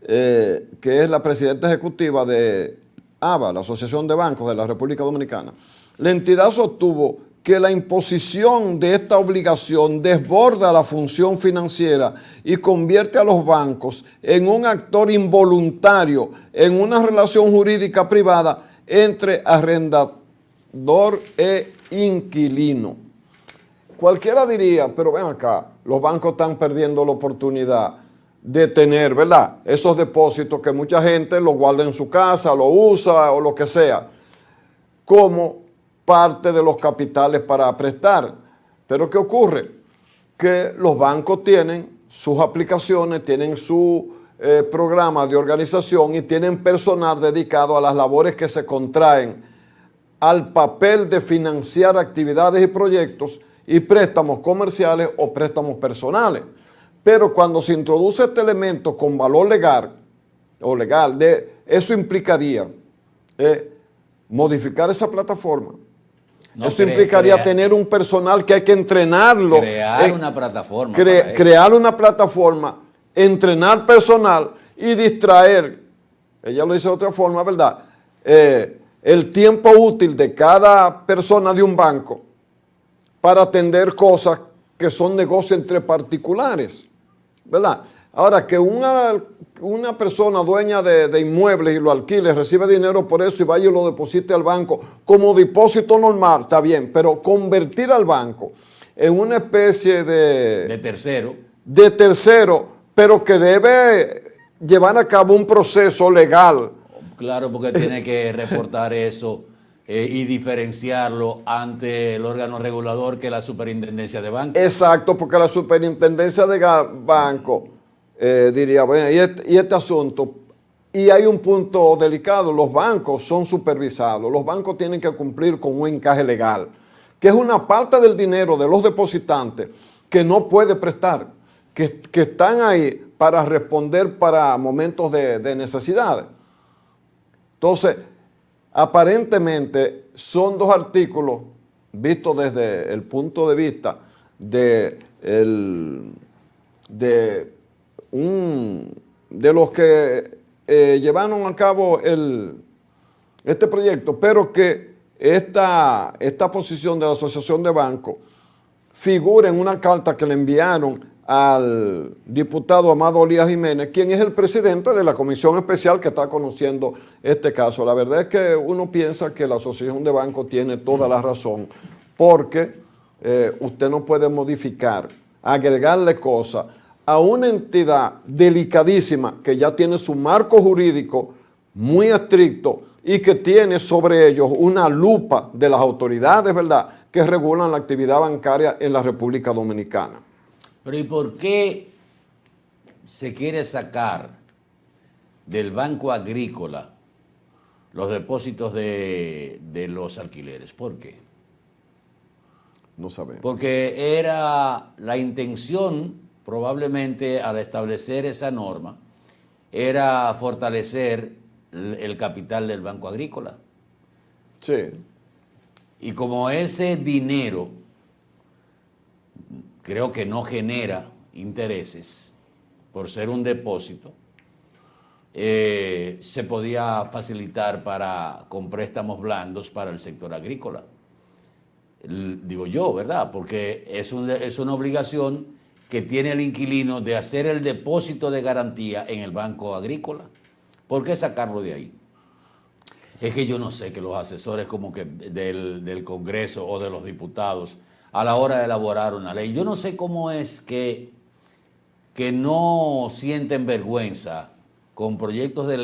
que es la presidenta ejecutiva de ABA, la Asociación de Bancos de la República Dominicana, la entidad sostuvo que la imposición de esta obligación desborda la función financiera y convierte a los bancos en un actor involuntario en una relación jurídica privada entre arrendador e inquilino. Cualquiera diría, pero ven acá, los bancos están perdiendo la oportunidad de tener, ¿verdad?, esos depósitos que mucha gente lo guarda en su casa, lo usa o lo que sea, como parte de los capitales para prestar. Pero ¿qué ocurre? Que los bancos tienen sus aplicaciones, tienen su programa de organización y tienen personal dedicado a las labores que se contraen al papel de financiar actividades y proyectos y préstamos comerciales o préstamos personales. Pero cuando se introduce este elemento con valor legal, eso implicaría modificar esa plataforma. No, eso implicaría tener un personal que hay que entrenarlo. Crear una plataforma. Crear una plataforma, entrenar personal y distraer, ella lo dice de otra forma, ¿verdad?, el tiempo útil de cada persona de un banco para atender cosas que son negocios entre particulares, ¿verdad? Ahora, que una persona dueña de inmuebles y lo alquile, recibe dinero por eso y vaya y lo deposite al banco como depósito normal, está bien, pero convertir al banco en una especie de tercero, pero que debe llevar a cabo un proceso legal. Claro, porque tiene que reportar eso y diferenciarlo ante el órgano regulador que es la superintendencia de banco. Exacto, porque la superintendencia de banco diría, bueno, y este asunto, y hay un punto delicado, los bancos son supervisados, los bancos tienen que cumplir con un encaje legal, que es una parte del dinero de los depositantes que no puede prestar, que están ahí para responder para momentos de necesidades. Entonces, aparentemente son dos artículos vistos desde el punto de vista de los que llevaron a cabo este proyecto, pero que esta posición de la Asociación de Bancos figura en una carta que le enviaron al diputado Amado Elías Jiménez, quien es el presidente de la comisión especial que está conociendo este caso. La verdad es que uno piensa que la Asociación de Bancos tiene toda la razón, porque usted no puede modificar, agregarle cosas a una entidad delicadísima que ya tiene su marco jurídico muy estricto y que tiene sobre ellos una lupa de las autoridades, ¿verdad?, que regulan la actividad bancaria en la República Dominicana. Pero ¿y por qué se quiere sacar del Banco Agrícola los depósitos de los alquileres? ¿Por qué? No sabemos. Porque era la intención, probablemente al establecer esa norma, era fortalecer el capital del Banco Agrícola. Sí. Y como ese dinero creo que no genera intereses por ser un depósito, se podía facilitar con préstamos blandos para el sector agrícola. Digo yo, ¿verdad? Porque es una obligación que tiene el inquilino de hacer el depósito de garantía en el Banco Agrícola. ¿Por qué sacarlo de ahí? Es que yo no sé que los asesores como que del Congreso o de los diputados, a la hora de elaborar una ley, yo no sé cómo es que que no sienten vergüenza con proyectos de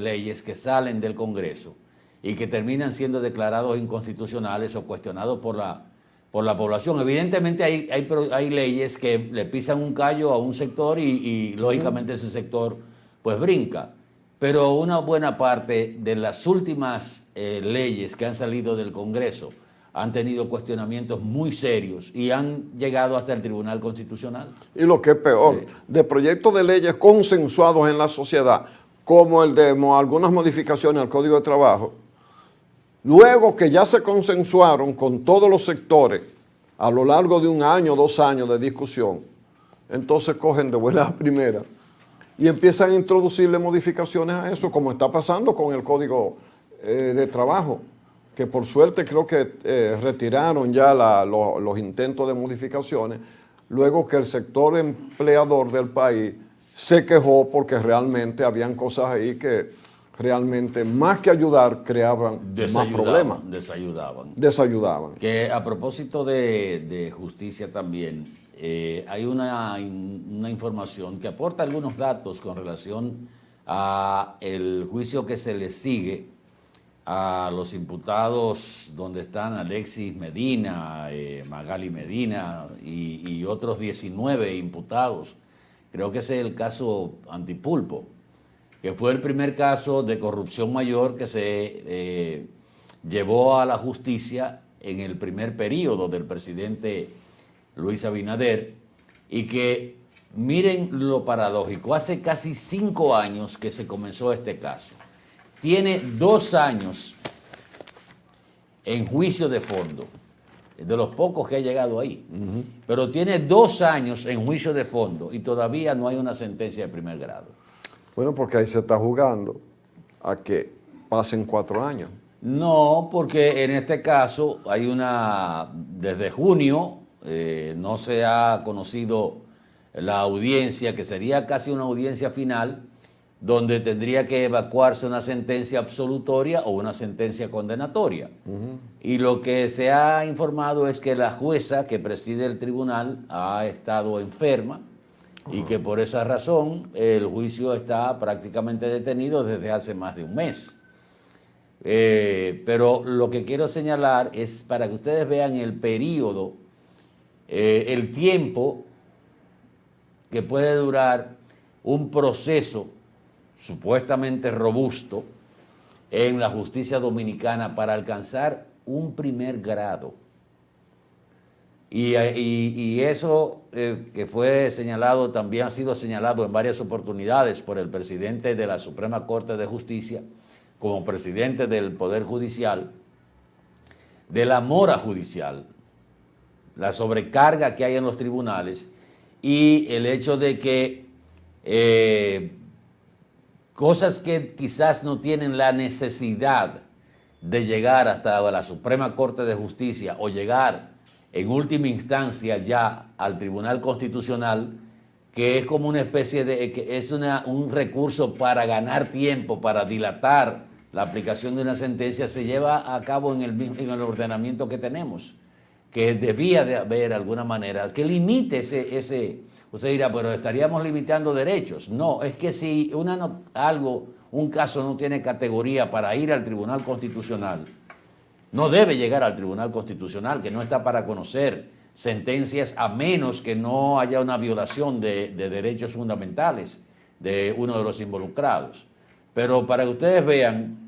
leyes que salen del Congreso y que terminan siendo declarados inconstitucionales o cuestionados por la población. Evidentemente hay leyes que le pisan un callo a un sector y lógicamente ese sector pues brinca. Pero una buena parte de las últimas leyes que han salido del Congreso han tenido cuestionamientos muy serios y han llegado hasta el Tribunal Constitucional. Y lo que es peor, de proyectos de leyes consensuados en la sociedad, como el de algunas modificaciones al Código de Trabajo, luego que ya se consensuaron con todos los sectores a lo largo de 1 año, 2 años de discusión, entonces cogen de buena primera y empiezan a introducirle modificaciones a eso, como está pasando con el Código de Trabajo, que por suerte creo que retiraron ya los intentos de modificaciones, luego que el sector empleador del país se quejó porque realmente habían cosas ahí que realmente más que ayudar creaban más problemas. Desayudaban. Que a propósito de justicia también, hay una información que aporta algunos datos con relación a el juicio que se le sigue a los imputados donde están Alexis Medina, Magali Medina y otros 19 imputados. Creo que ese es el caso Antipulpo, que fue el primer caso de corrupción mayor que se llevó a la justicia en el primer periodo del presidente Luis Abinader, y que, miren lo paradójico, hace casi 5 años que se comenzó este caso. Tiene 2 años en juicio de fondo, de los pocos que ha llegado ahí, pero tiene 2 años en juicio de fondo y todavía no hay una sentencia de primer grado. Bueno, porque ahí se está jugando a que pasen 4 años. No, porque en este caso hay desde junio no se ha conocido la audiencia, que sería casi una audiencia final, donde tendría que evacuarse una sentencia absolutoria o una sentencia condenatoria. Y lo que se ha informado es que la jueza que preside el tribunal ha estado enferma y que por esa razón el juicio está prácticamente detenido desde hace más de 1 mes. Pero lo que quiero señalar es para que ustedes vean el periodo, el tiempo que puede durar un proceso supuestamente robusto en la justicia dominicana para alcanzar un primer grado. Y eso que fue señalado, también ha sido señalado en varias oportunidades por el presidente de la Suprema Corte de Justicia, como presidente del Poder Judicial, de la mora judicial, la sobrecarga que hay en los tribunales y el hecho de que cosas que quizás no tienen la necesidad de llegar hasta la Suprema Corte de Justicia o llegar en última instancia ya al Tribunal Constitucional, que es como una especie que es un recurso para ganar tiempo, para dilatar la aplicación de una sentencia, se lleva a cabo en el ordenamiento que tenemos, que debía de haber alguna manera que limite ese. Usted dirá, pero estaríamos limitando derechos. No, es que si un caso no tiene categoría para ir al Tribunal Constitucional, no debe llegar al Tribunal Constitucional, que no está para conocer sentencias a menos que no haya una violación de derechos fundamentales de uno de los involucrados. Pero para que ustedes vean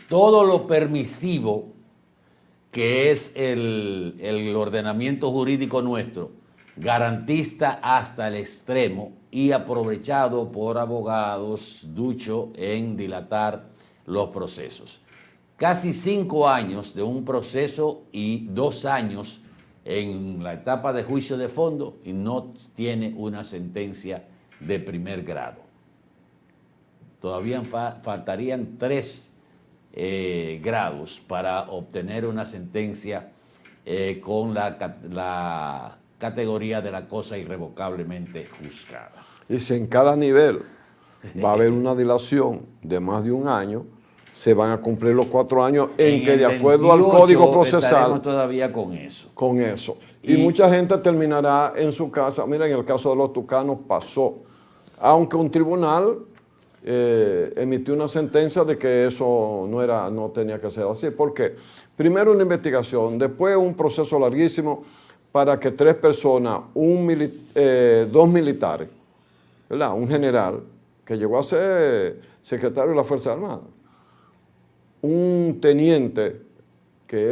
todo lo permisivo que es el ordenamiento jurídico nuestro, garantista hasta el extremo y aprovechado por abogados ducho en dilatar los procesos. Casi 5 años de un proceso y 2 años en la etapa de juicio de fondo y no tiene una sentencia de primer grado. Todavía faltarían 3 grados para obtener una sentencia con la categoría de la cosa irrevocablemente juzgada. Y si en cada nivel va a haber una dilación de más de 1 año, se van a cumplir los 4 años en que el de acuerdo al 28 Código Procesal, estaremos todavía con eso. con eso. Y mucha gente terminará en su casa. Mira, en el caso de los tucanos pasó. Aunque un tribunal emitió una sentencia de que eso no tenía que ser así. ¿Por qué? Primero una investigación, después un proceso larguísimo para que 3 personas, 2 militares, ¿verdad? Un general que llegó a ser secretario de la Fuerza Armada, un teniente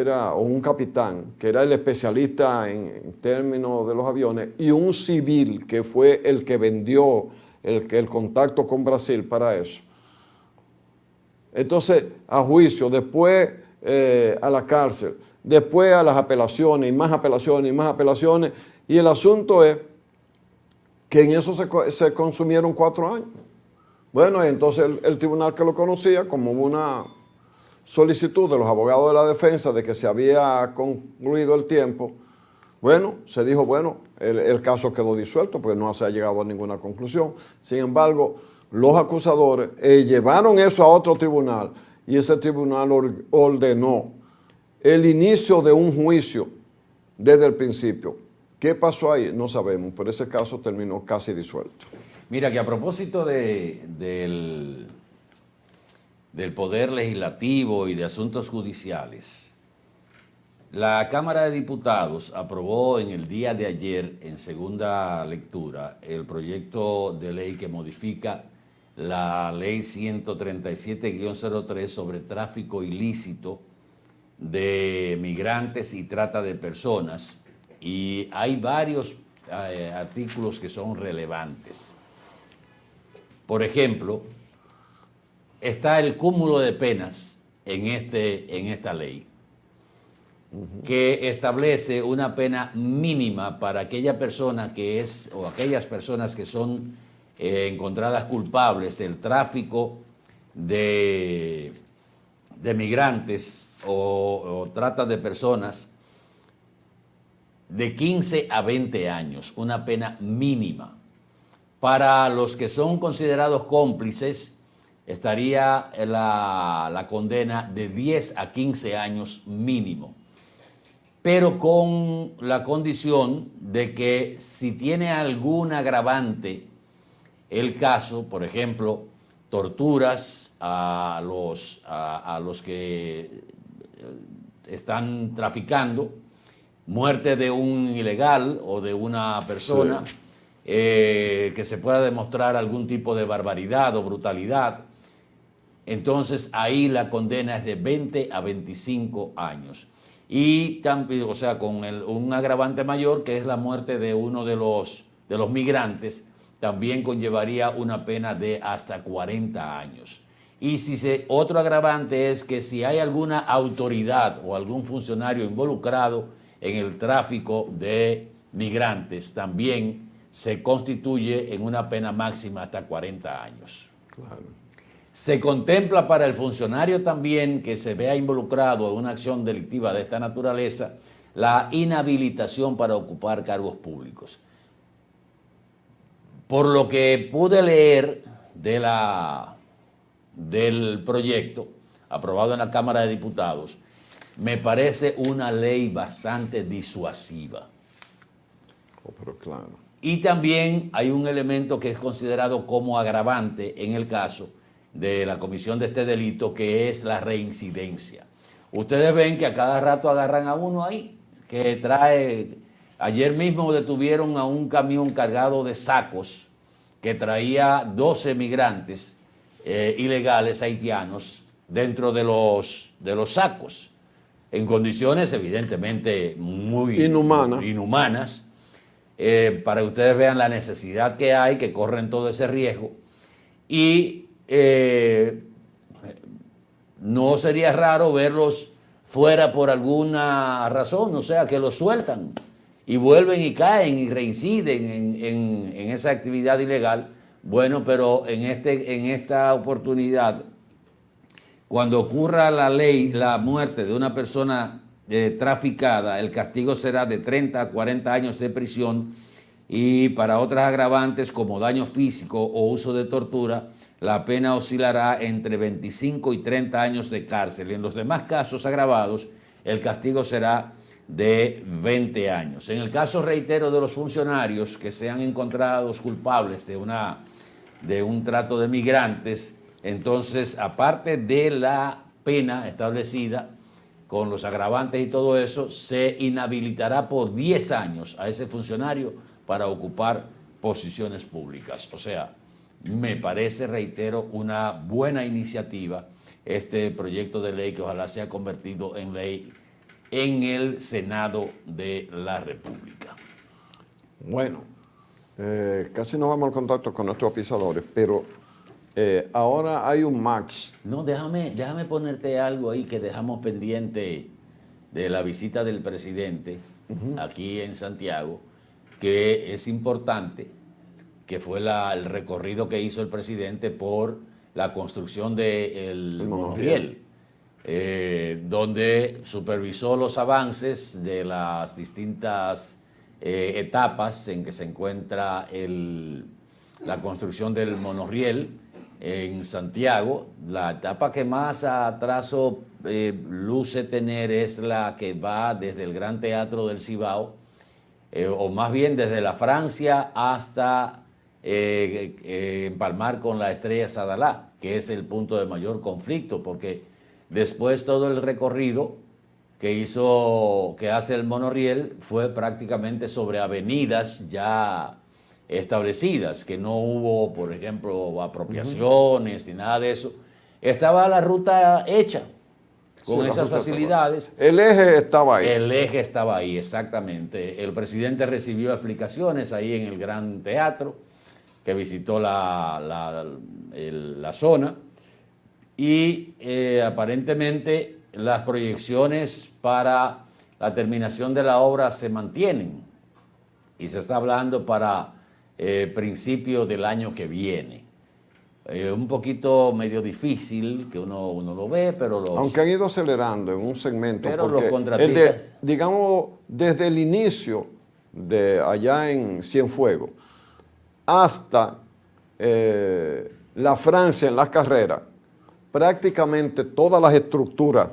o un capitán, que era el especialista en términos de los aviones, y un civil que fue el que vendió el contacto con Brasil para eso. Entonces, a juicio, después a la cárcel, después a las apelaciones, y más apelaciones, y más apelaciones, y el asunto es que en eso se consumieron 4 años. Bueno, entonces el tribunal que lo conocía, como una solicitud de los abogados de la defensa de que se había concluido el tiempo, bueno, se dijo, bueno, el caso quedó disuelto porque no se ha llegado a ninguna conclusión. Sin embargo, los acusadores llevaron eso a otro tribunal y ese tribunal ordenó el inicio de un juicio desde el principio. ¿Qué pasó ahí? No sabemos, pero ese caso terminó casi disuelto. Mira que a propósito del Poder Legislativo y de asuntos judiciales, la Cámara de Diputados aprobó en el día de ayer, en segunda lectura, el proyecto de ley que modifica la Ley 137-03 sobre tráfico ilícito de migrantes y trata de personas, y hay varios artículos que son relevantes. Por ejemplo, está el cúmulo de penas en esta ley, que establece una pena mínima para aquella persona o aquellas personas que son encontradas culpables del tráfico de migrantes o trata de personas, de 15 a 20 años, una pena mínima. Para los que son considerados cómplices, estaría la condena de 10 a 15 años mínimo, pero con la condición de que si tiene algún agravante el caso, por ejemplo, torturas a los que están traficando, muerte de un ilegal o de una persona, sí, que se pueda demostrar algún tipo de barbaridad o brutalidad, entonces ahí la condena es de 20 a 25 años. Y también, o sea, con un agravante mayor, que es la muerte de uno de los migrantes, también conllevaría una pena de hasta 40 años. Y otro agravante es que si hay alguna autoridad o algún funcionario involucrado en el tráfico de migrantes, también se constituye en una pena máxima hasta 40 años. Claro. Se contempla para el funcionario también que se vea involucrado en una acción delictiva de esta naturaleza la inhabilitación para ocupar cargos públicos. Por lo que pude leer del proyecto aprobado en la Cámara de Diputados, me parece una ley bastante disuasiva. Pero claro. Y también hay un elemento que es considerado como agravante en el caso de la comisión de este delito, que es la reincidencia. Ustedes ven que a cada rato agarran a uno ahí, que trae... Ayer mismo detuvieron a un camión cargado de sacos que traía 12 migrantes ilegales haitianos dentro de los sacos, en condiciones evidentemente muy inhumanas, para que ustedes vean la necesidad que hay, que corren todo ese riesgo. Y no sería raro verlos fuera por alguna razón, o sea, que los sueltan y vuelven y caen y reinciden en esa actividad ilegal. Bueno, pero en esta oportunidad, cuando ocurra la muerte de una persona traficada, el castigo será de 30 a 40 años de prisión, y para otras agravantes como daño físico o uso de tortura, la pena oscilará entre 25 y 30 años de cárcel. En los demás casos agravados, el castigo será de 20 años. En el caso, reitero, de los funcionarios que sean encontrados culpables de un trato de migrantes, entonces, aparte de la pena establecida con los agravantes y todo eso, se inhabilitará por 10 años a ese funcionario para ocupar posiciones públicas. O sea, me parece, reitero, una buena iniciativa este proyecto de ley que ojalá sea convertido en ley en el Senado de la República. Bueno, casi no vamos al contacto con nuestros pisadores, pero ahora hay un match. No, déjame ponerte algo ahí que dejamos pendiente de la visita del presidente aquí en Santiago, que es importante, que fue el recorrido que hizo el presidente por la construcción del monorriel, donde supervisó los avances de las distintas etapas en que se encuentra la construcción del monorriel en Santiago. La etapa que más atraso luce tener es la que va desde el Gran Teatro del Cibao, o más bien desde la Francia hasta empalmar con la Estrella Sadalá, que es el punto de mayor conflicto, porque después todo el recorrido que hace el monorriel fue prácticamente sobre avenidas ya establecidas, que no hubo, por ejemplo, apropiaciones ni nada de eso. Estaba la ruta hecha con esas facilidades. El eje estaba ahí. El eje estaba ahí, exactamente. El presidente recibió explicaciones ahí en el Gran Teatro, que visitó la zona, y aparentemente las proyecciones para la terminación de la obra se mantienen y se está hablando para principios del año que viene. Un poquito medio difícil que uno lo ve, pero aunque han ido acelerando en un segmento, pero porque los contratistas, digamos, desde el inicio de allá en Cienfuegos hasta la Francia en las carreras, prácticamente todas las estructuras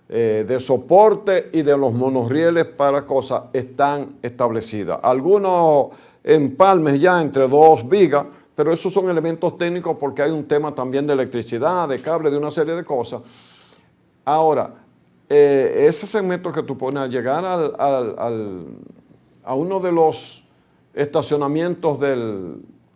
de soporte y de los monorrieles para cosas están establecidas. Algunos empalmes ya entre dos vigas, pero esos son elementos técnicos porque hay un tema también de electricidad, de cable, de una serie de cosas. Ahora, ese segmento que tú pones al llegar a uno de los estacionamientos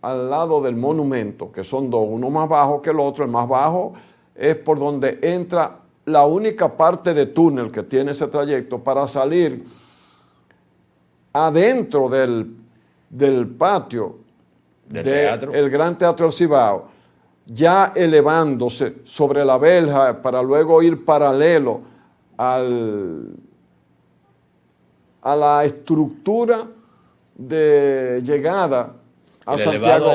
al lado del monumento, que son dos, uno más bajo que el otro, el más bajo es por donde entra la única parte de túnel que tiene ese trayecto para salir adentro del patio del Gran Teatro del Cibao, ya elevándose sobre la verja para luego ir paralelo a la estructura de llegada a Santiago,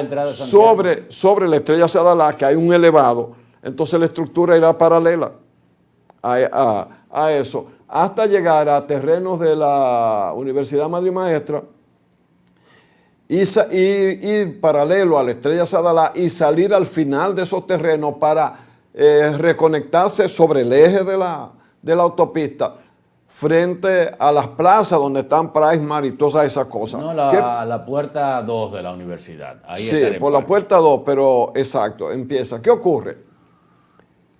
sobre la Estrella Sadalá, que hay un elevado. Entonces la estructura irá paralela a eso, hasta llegar a terrenos de la Universidad Madre y Maestra, y ir paralelo a la Estrella Sadalá y salir al final de esos terrenos para reconectarse sobre el eje de la autopista, frente a las plazas donde están Prismar y todas esas cosas. No, la puerta 2 de la universidad. Ahí sí, por la puerta 2, pero exacto, empieza. ¿Qué ocurre?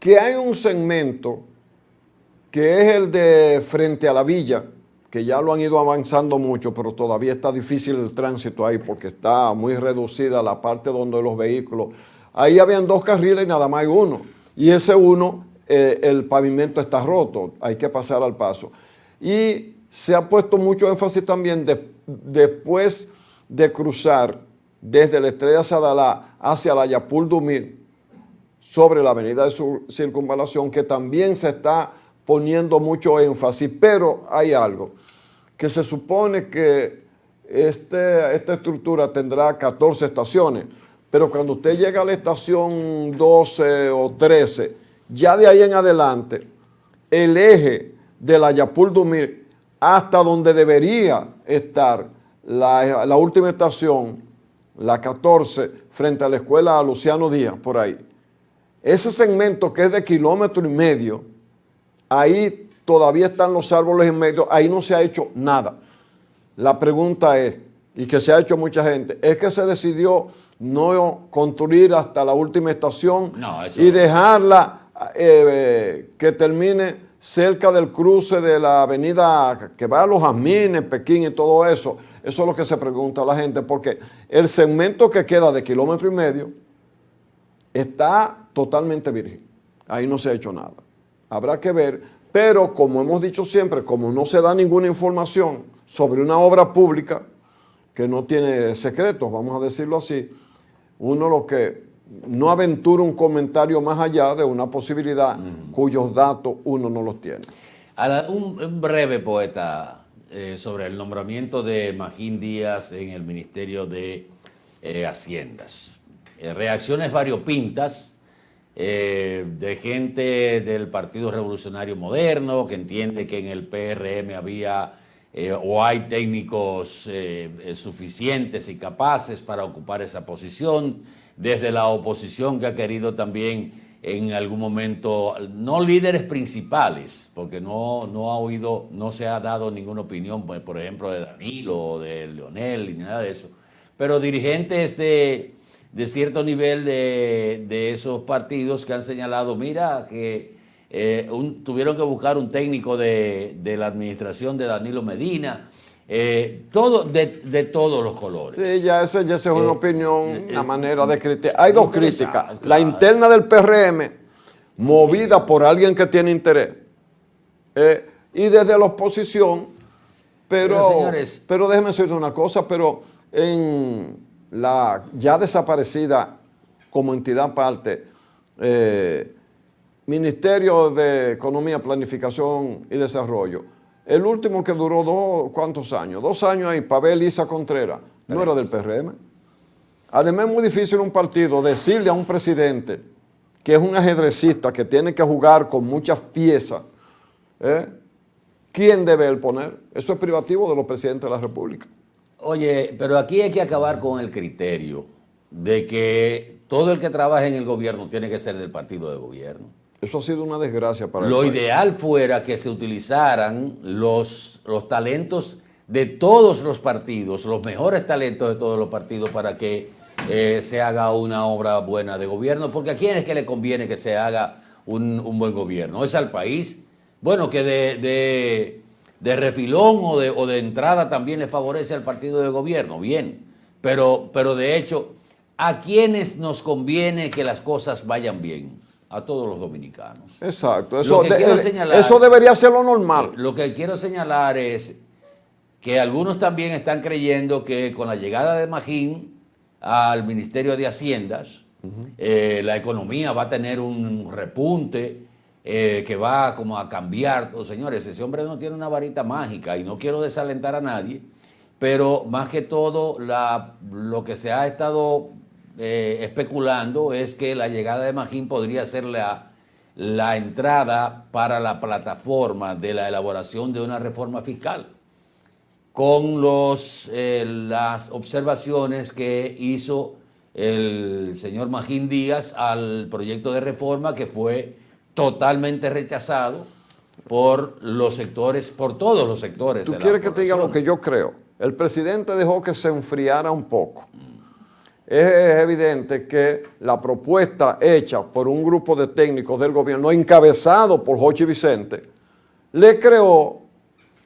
Que hay un segmento que es el de frente a la villa, que ya lo han ido avanzando mucho, pero todavía está difícil el tránsito ahí porque está muy reducida la parte donde los vehículos. Ahí habían 2 carriles y nada más hay uno. Y ese uno, el pavimento está roto, hay que pasar al paso. Y se ha puesto mucho énfasis también después de cruzar desde la Estrella Sadalá hacia la Yapul Dumir, sobre la avenida de Circunvalación, que también se está poniendo mucho énfasis, pero hay algo, que se supone que esta estructura tendrá 14 estaciones, pero cuando usted llega a la estación 12 o 13, ya de ahí en adelante, el eje de la Yapul Dumir hasta donde debería estar la última estación, la 14, frente a la escuela Luciano Díaz, por ahí. Ese segmento que es de 1,5 kilómetros, ahí todavía están los árboles en medio, ahí no se ha hecho nada. La pregunta es, y que se ha hecho mucha gente, es que se decidió no construir hasta la última estación y dejarla que termine cerca del cruce de la avenida que va a Los Jazmines, Pekín y todo eso. Eso es lo que se pregunta a la gente, porque el segmento que queda de 1,5 kilómetros está totalmente virgen. Ahí no se ha hecho nada. Habrá que ver, pero como hemos dicho siempre, como no se da ninguna información sobre una obra pública que no tiene secretos, vamos a decirlo así, uno lo que no aventura un comentario más allá de una posibilidad cuyos datos uno no los tiene. Un breve poeta sobre el nombramiento de Magín Díaz en el Ministerio de Haciendas. Reacciones variopintas de gente del Partido Revolucionario Moderno que entiende que en el PRM había o hay técnicos suficientes y capaces para ocupar esa posición, desde la oposición que ha querido también en algún momento, no líderes principales, porque no se ha dado ninguna opinión, por ejemplo, de Danilo o de Leonel ni nada de eso, pero dirigentes de cierto nivel de esos partidos que han señalado, mira, que tuvieron que buscar un técnico de la administración de Danilo Medina, de todos los colores. Sí, ya esa es una opinión, una manera de criticar. Hay dos críticas. Claro. La interna del PRM, movida por alguien que tiene interés, y desde la oposición, pero déjeme decirle una cosa, pero en la ya desaparecida como entidad aparte, Ministerio de Economía, Planificación y Desarrollo, el último que duró ¿cuántos años? 2 años ahí, Pavel Isa Contreras, no era del PRM. Además es muy difícil un partido decirle a un presidente que es un ajedrecista, que tiene que jugar con muchas piezas, ¿quién debe él poner? Eso es privativo de los presidentes de la República. Oye, pero aquí hay que acabar con el criterio de que todo el que trabaja en el gobierno tiene que ser del partido de gobierno. Eso ha sido una desgracia para el país. Lo ideal fuera que se utilizaran los talentos de todos los partidos, los mejores talentos de todos los partidos para que se haga una obra buena de gobierno, porque ¿a quién es que le conviene que se haga un buen gobierno? ¿Es al país? Bueno, que de refilón o de entrada también le favorece al partido de gobierno, bien, pero de hecho, ¿a quiénes nos conviene que las cosas vayan bien? A todos los dominicanos. Exacto, eso debería ser lo normal. Lo que quiero señalar es que algunos también están creyendo que con la llegada de Magín al Ministerio de Haciendas, la economía va a tener un repunte que va como a cambiar. Señores, ese hombre no tiene una varita mágica y no quiero desalentar a nadie, pero más que todo lo que se ha estado especulando es que la llegada de Magín podría ser la entrada para la plataforma de la elaboración de una reforma fiscal, con las observaciones que hizo el señor Magín Díaz al proyecto de reforma, que fue totalmente rechazado por los sectores, por todos los sectores. ¿Tú quieres que te diga lo que yo creo? El presidente dejó que se enfriara un poco. Es evidente que la propuesta hecha por un grupo de técnicos del gobierno, encabezado por Jochi Vicente, le creó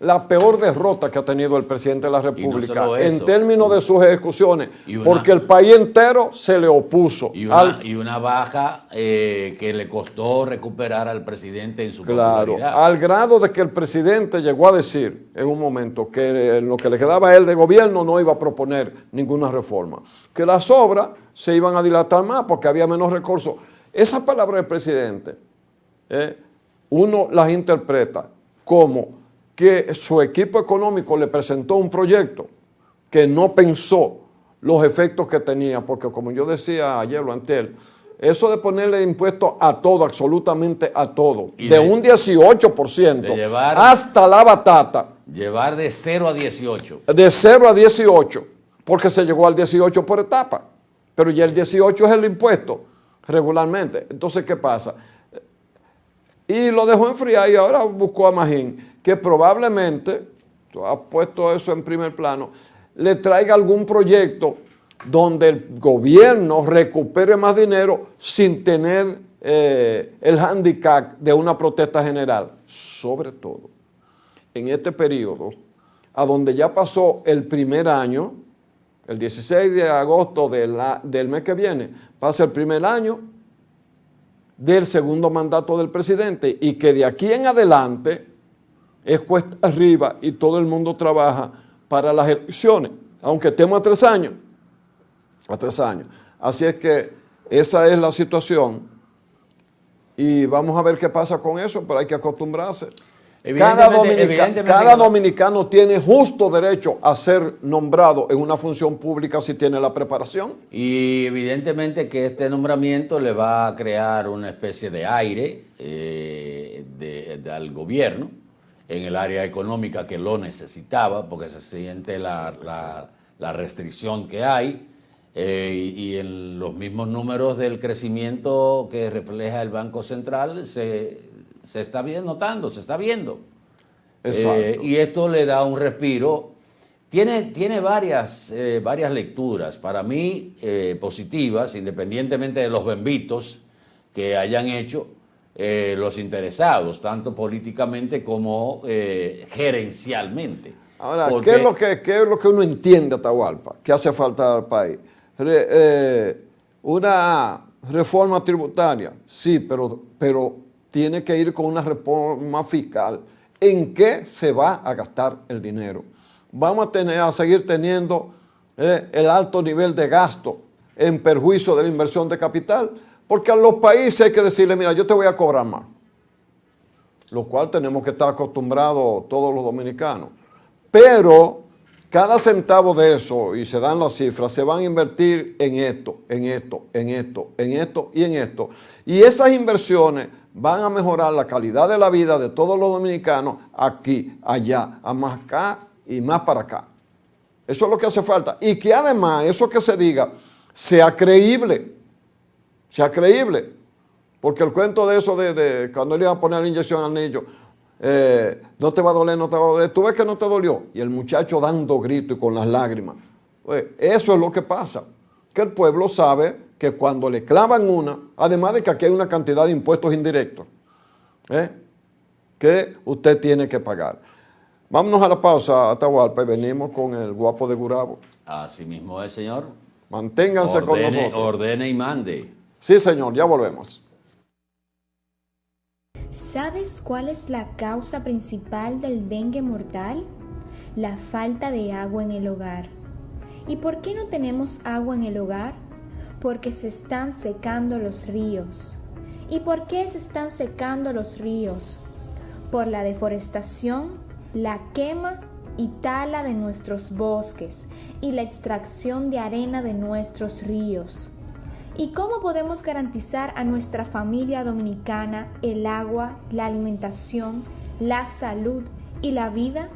la peor derrota que ha tenido el presidente de la República en términos de sus ejecuciones, porque el país entero se le opuso. Y una baja que le costó recuperar al presidente en su popularidad. Al grado de que el presidente llegó a decir en un momento que en lo que le quedaba a él de gobierno no iba a proponer ninguna reforma, que las obras se iban a dilatar más porque había menos recursos. Esas palabras del presidente, uno las interpreta como que su equipo económico le presentó un proyecto que no pensó los efectos que tenía, porque como yo decía ayer o antes, eso de ponerle impuestos a todo, absolutamente a todo, de un 18% hasta la batata. Llevar de 0 a 18. De 0 a 18, porque se llegó al 18 por etapa. pero ya el 18 es el impuesto regularmente. Entonces, ¿qué pasa? Y lo dejó enfriar y ahora buscó a Magín, que probablemente, tú has puesto eso en primer plano, le traiga algún proyecto donde el gobierno recupere más dinero sin tener el hándicap de una protesta general. Sobre todo, en este periodo, a donde ya pasó el primer año, el 16 de agosto del mes que viene, pasa el primer año del segundo mandato del presidente y que de aquí en adelante es cuesta arriba y todo el mundo trabaja para las elecciones, aunque estemos a 3 años. A 3 años. Así es que esa es la situación y vamos a ver qué pasa con eso, pero hay que acostumbrarse. Cada dominicano tiene justo derecho a ser nombrado en una función pública si tiene la preparación. Y evidentemente que este nombramiento le va a crear una especie de aire al gobierno en el área económica que lo necesitaba, porque se siente la restricción que hay y en los mismos números del crecimiento que refleja el Banco Central se está notando, se está viendo. Y esto le da un respiro. Tiene varias lecturas, para mí positivas, independientemente de los bembitos que hayan hecho los interesados, tanto políticamente como gerencialmente. Ahora, ¿qué es lo que uno entiende, Atahualpa? ¿Qué hace falta al país? Una reforma tributaria, sí, pero tiene que ir con una reforma fiscal. ¿En qué se va a gastar el dinero? Vamos a seguir teniendo el alto nivel de gasto en perjuicio de la inversión de capital, porque a los países hay que decirle, mira, yo te voy a cobrar más, lo cual tenemos que estar acostumbrados todos los dominicanos. Pero cada centavo de eso, y se dan las cifras, se van a invertir en esto, en esto, en esto, en esto y en esto. Y esas inversiones van a mejorar la calidad de la vida de todos los dominicanos aquí, allá, a más acá y más para acá. Eso es lo que hace falta. Y que además, eso que se diga, sea creíble. Sea creíble. Porque el cuento de eso de cuando le iban a poner la inyección al niño, no te va a doler, no te va a doler, tú ves que no te dolió. Y el muchacho dando grito y con las lágrimas. Pues, eso es lo que pasa. Que el pueblo sabe que cuando le clavan una, además de que aquí hay una cantidad de impuestos indirectos, que usted tiene que pagar. Vámonos a la pausa, Atahualpa, y venimos con el guapo de Gurabo. Así mismo es, señor. Manténganse con nosotros. Ordene y mande. Sí, señor, ya volvemos. ¿Sabes cuál es la causa principal del dengue mortal? La falta de agua en el hogar. ¿Y por qué no tenemos agua en el hogar? Porque se están secando los ríos. ¿Y por qué se están secando los ríos? Por la deforestación, la quema y tala de nuestros bosques y la extracción de arena de nuestros ríos. ¿Y cómo podemos garantizar a nuestra familia dominicana el agua, la alimentación, la salud y la vida?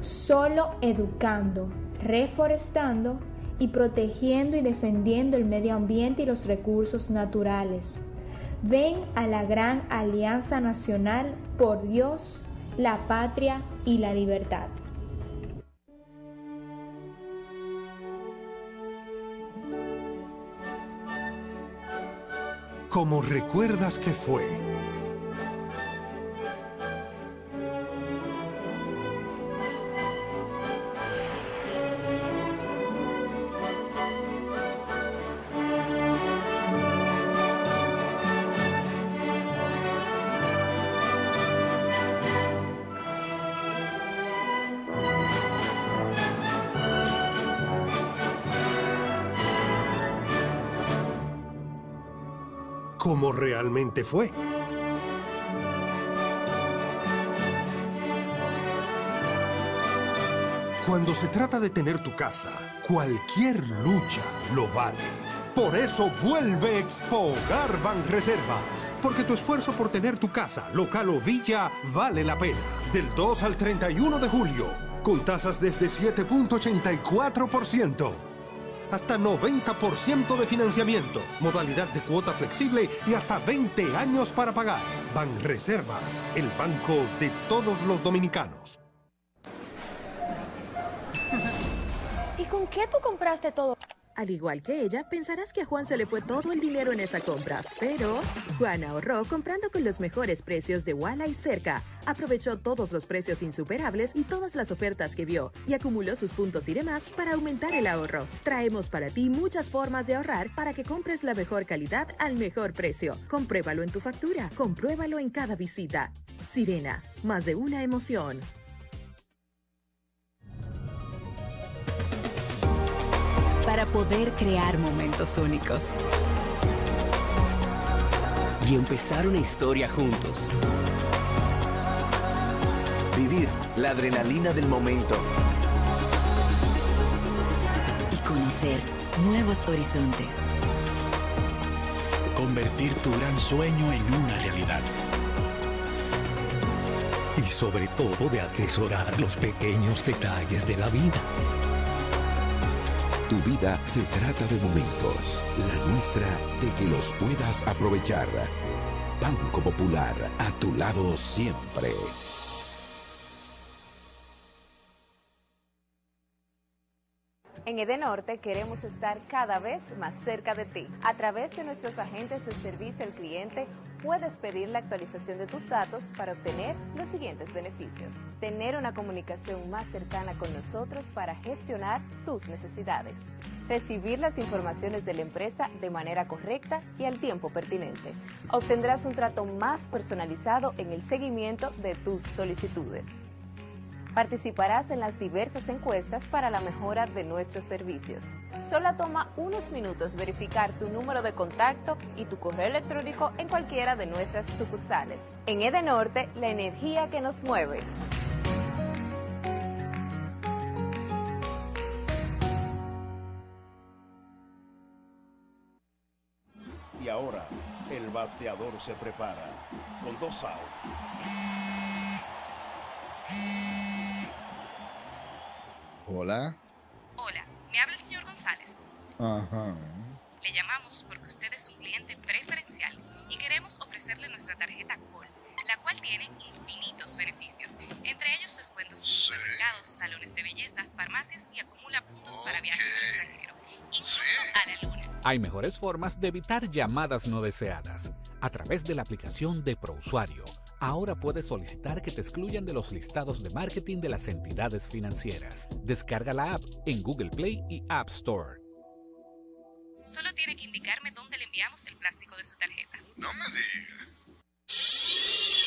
Solo educando, reforestando y protegiendo y defendiendo el medio ambiente y los recursos naturales. Ven a la gran Alianza Nacional por Dios, la Patria y la Libertad. Como recuerdas que fue. Como realmente fue. Cuando se trata de tener tu casa, cualquier lucha lo vale. Por eso vuelve Expo Hogar Banreservas. Porque tu esfuerzo por tener tu casa, local o villa, vale la pena. Del 2 al 31 de julio, con tasas desde 7.84%. hasta 90% de financiamiento, modalidad de cuota flexible y hasta 20 años para pagar. Banreservas, el banco de todos los dominicanos. ¿Y con qué tú compraste todo? Al igual que ella, pensarás que a Juan se le fue todo el dinero en esa compra, pero Juan ahorró comprando con los mejores precios de Walla y Cerca. Aprovechó todos los precios insuperables y todas las ofertas que vio y acumuló sus puntos y demás para aumentar el ahorro. Traemos para ti muchas formas de ahorrar para que compres la mejor calidad al mejor precio. Compruébalo en tu factura, compruébalo en cada visita. Sirena, más de una emoción. Para poder crear momentos únicos. Y empezar una historia juntos. Vivir la adrenalina del momento. Y conocer nuevos horizontes. Convertir tu gran sueño en una realidad. Y sobre todo de atesorar los pequeños detalles de la vida. Tu vida se trata de momentos, la nuestra de que los puedas aprovechar. Banco Popular, a tu lado siempre. En Edenorte queremos estar cada vez más cerca de ti. A través de nuestros agentes de servicio al cliente, puedes pedir la actualización de tus datos para obtener los siguientes beneficios. Tener una comunicación más cercana con nosotros para gestionar tus necesidades. Recibir las informaciones de la empresa de manera correcta y al tiempo pertinente. Obtendrás un trato más personalizado en el seguimiento de tus solicitudes. Participarás en las diversas encuestas para la mejora de nuestros servicios. Solo toma unos minutos verificar tu número de contacto y tu correo electrónico en cualquiera de nuestras sucursales. En Edenorte, la energía que nos mueve. Y ahora, el bateador se prepara con 2 outs. Hola. Hola, me habla el señor González. Ajá. Le llamamos porque usted es un cliente preferencial y queremos ofrecerle nuestra tarjeta Gold, la cual tiene infinitos beneficios, entre ellos descuentos en supermercados, salones de belleza, farmacias y acumula puntos para viajes al extranjero, incluso a la luna. Hay mejores formas de evitar llamadas no deseadas. A través de la aplicación de ProUsuario, ahora puedes solicitar que te excluyan de los listados de marketing de las entidades financieras. Descarga la app en Google Play y App Store. Solo tiene que indicarme dónde le enviamos el plástico de su tarjeta. No me diga.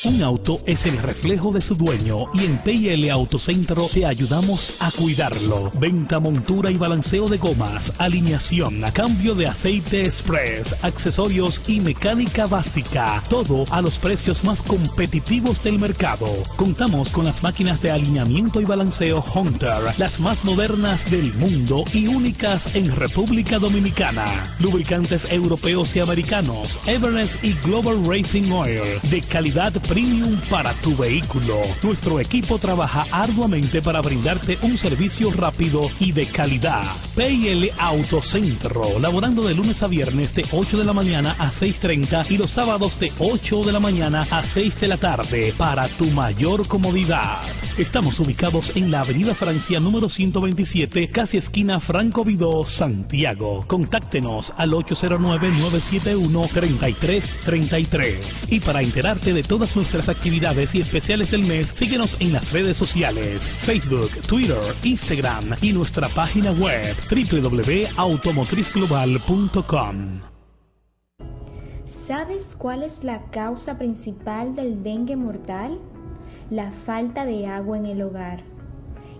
Un auto es el reflejo de su dueño y en PL Autocentro te ayudamos a cuidarlo. Venta, montura y balanceo de gomas, alineación, cambio de aceite express, accesorios y mecánica básica. Todo a los precios más competitivos del mercado. Contamos con las máquinas de alineamiento y balanceo Hunter, las más modernas del mundo y únicas en República Dominicana. Lubricantes europeos y americanos, Everest y Global Racing Oil, de calidad premium para tu vehículo. Nuestro equipo trabaja arduamente para brindarte un servicio rápido y de calidad. PL Autocentro, laborando de lunes a viernes de 8 de la mañana a 6:30 y los sábados de 8 de la mañana a 6 de la tarde para tu mayor comodidad. Estamos ubicados en la Avenida Francia número 127, casi esquina Franco Vidó, Santiago. Contáctenos al 809-971-3333. Y para enterarte de todas nuestras actividades y especiales del mes, síguenos en las redes sociales, Facebook, Twitter, Instagram y nuestra página web www.automotrizglobal.com. ¿Sabes cuál es la causa principal del dengue mortal? La falta de agua en el hogar.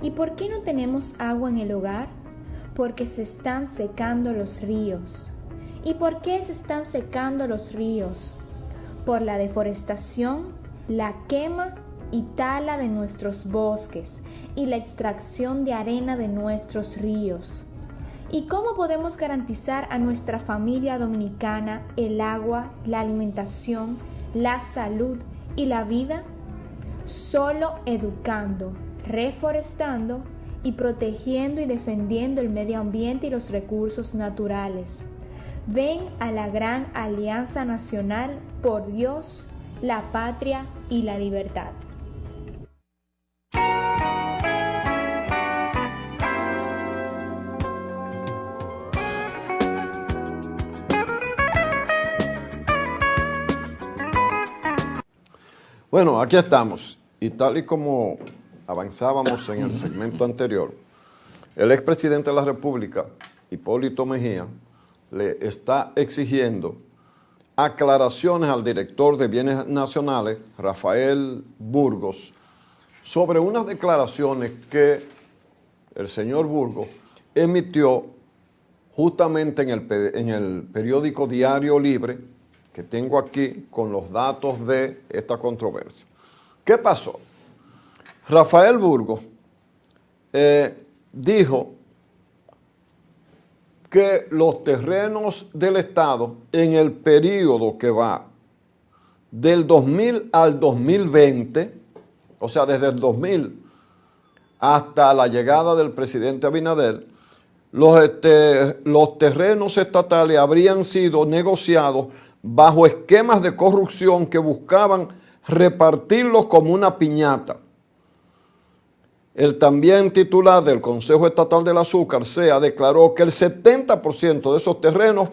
¿Y por qué no tenemos agua en el hogar? Porque se están secando los ríos. ¿Y por qué se están secando los ríos? Por la deforestación, la quema y tala de nuestros bosques y la extracción de arena de nuestros ríos. ¿Y cómo podemos garantizar a nuestra familia dominicana el agua, la alimentación, la salud y la vida? Solo educando, reforestando y protegiendo y defendiendo el medio ambiente y los recursos naturales. Ven a la gran Alianza Nacional por Dios, la Patria y la Libertad. Bueno, aquí estamos. Y tal y como avanzábamos en el segmento anterior, el expresidente de la República, Hipólito Mejía, le está exigiendo aclaraciones al director de Bienes Nacionales, Rafael Burgos, sobre unas declaraciones que el señor Burgos emitió justamente en el periódico Diario Libre, que tengo aquí con los datos de esta controversia. ¿Qué pasó? Rafael Burgos dijo que los terrenos del Estado en el periodo que va del 2000 al 2020, o sea, desde el 2000 hasta la llegada del presidente Abinader, los terrenos estatales habrían sido negociados bajo esquemas de corrupción que buscaban repartirlos como una piñata. El también titular del Consejo Estatal del Azúcar, CEA, declaró que el 70% de esos terrenos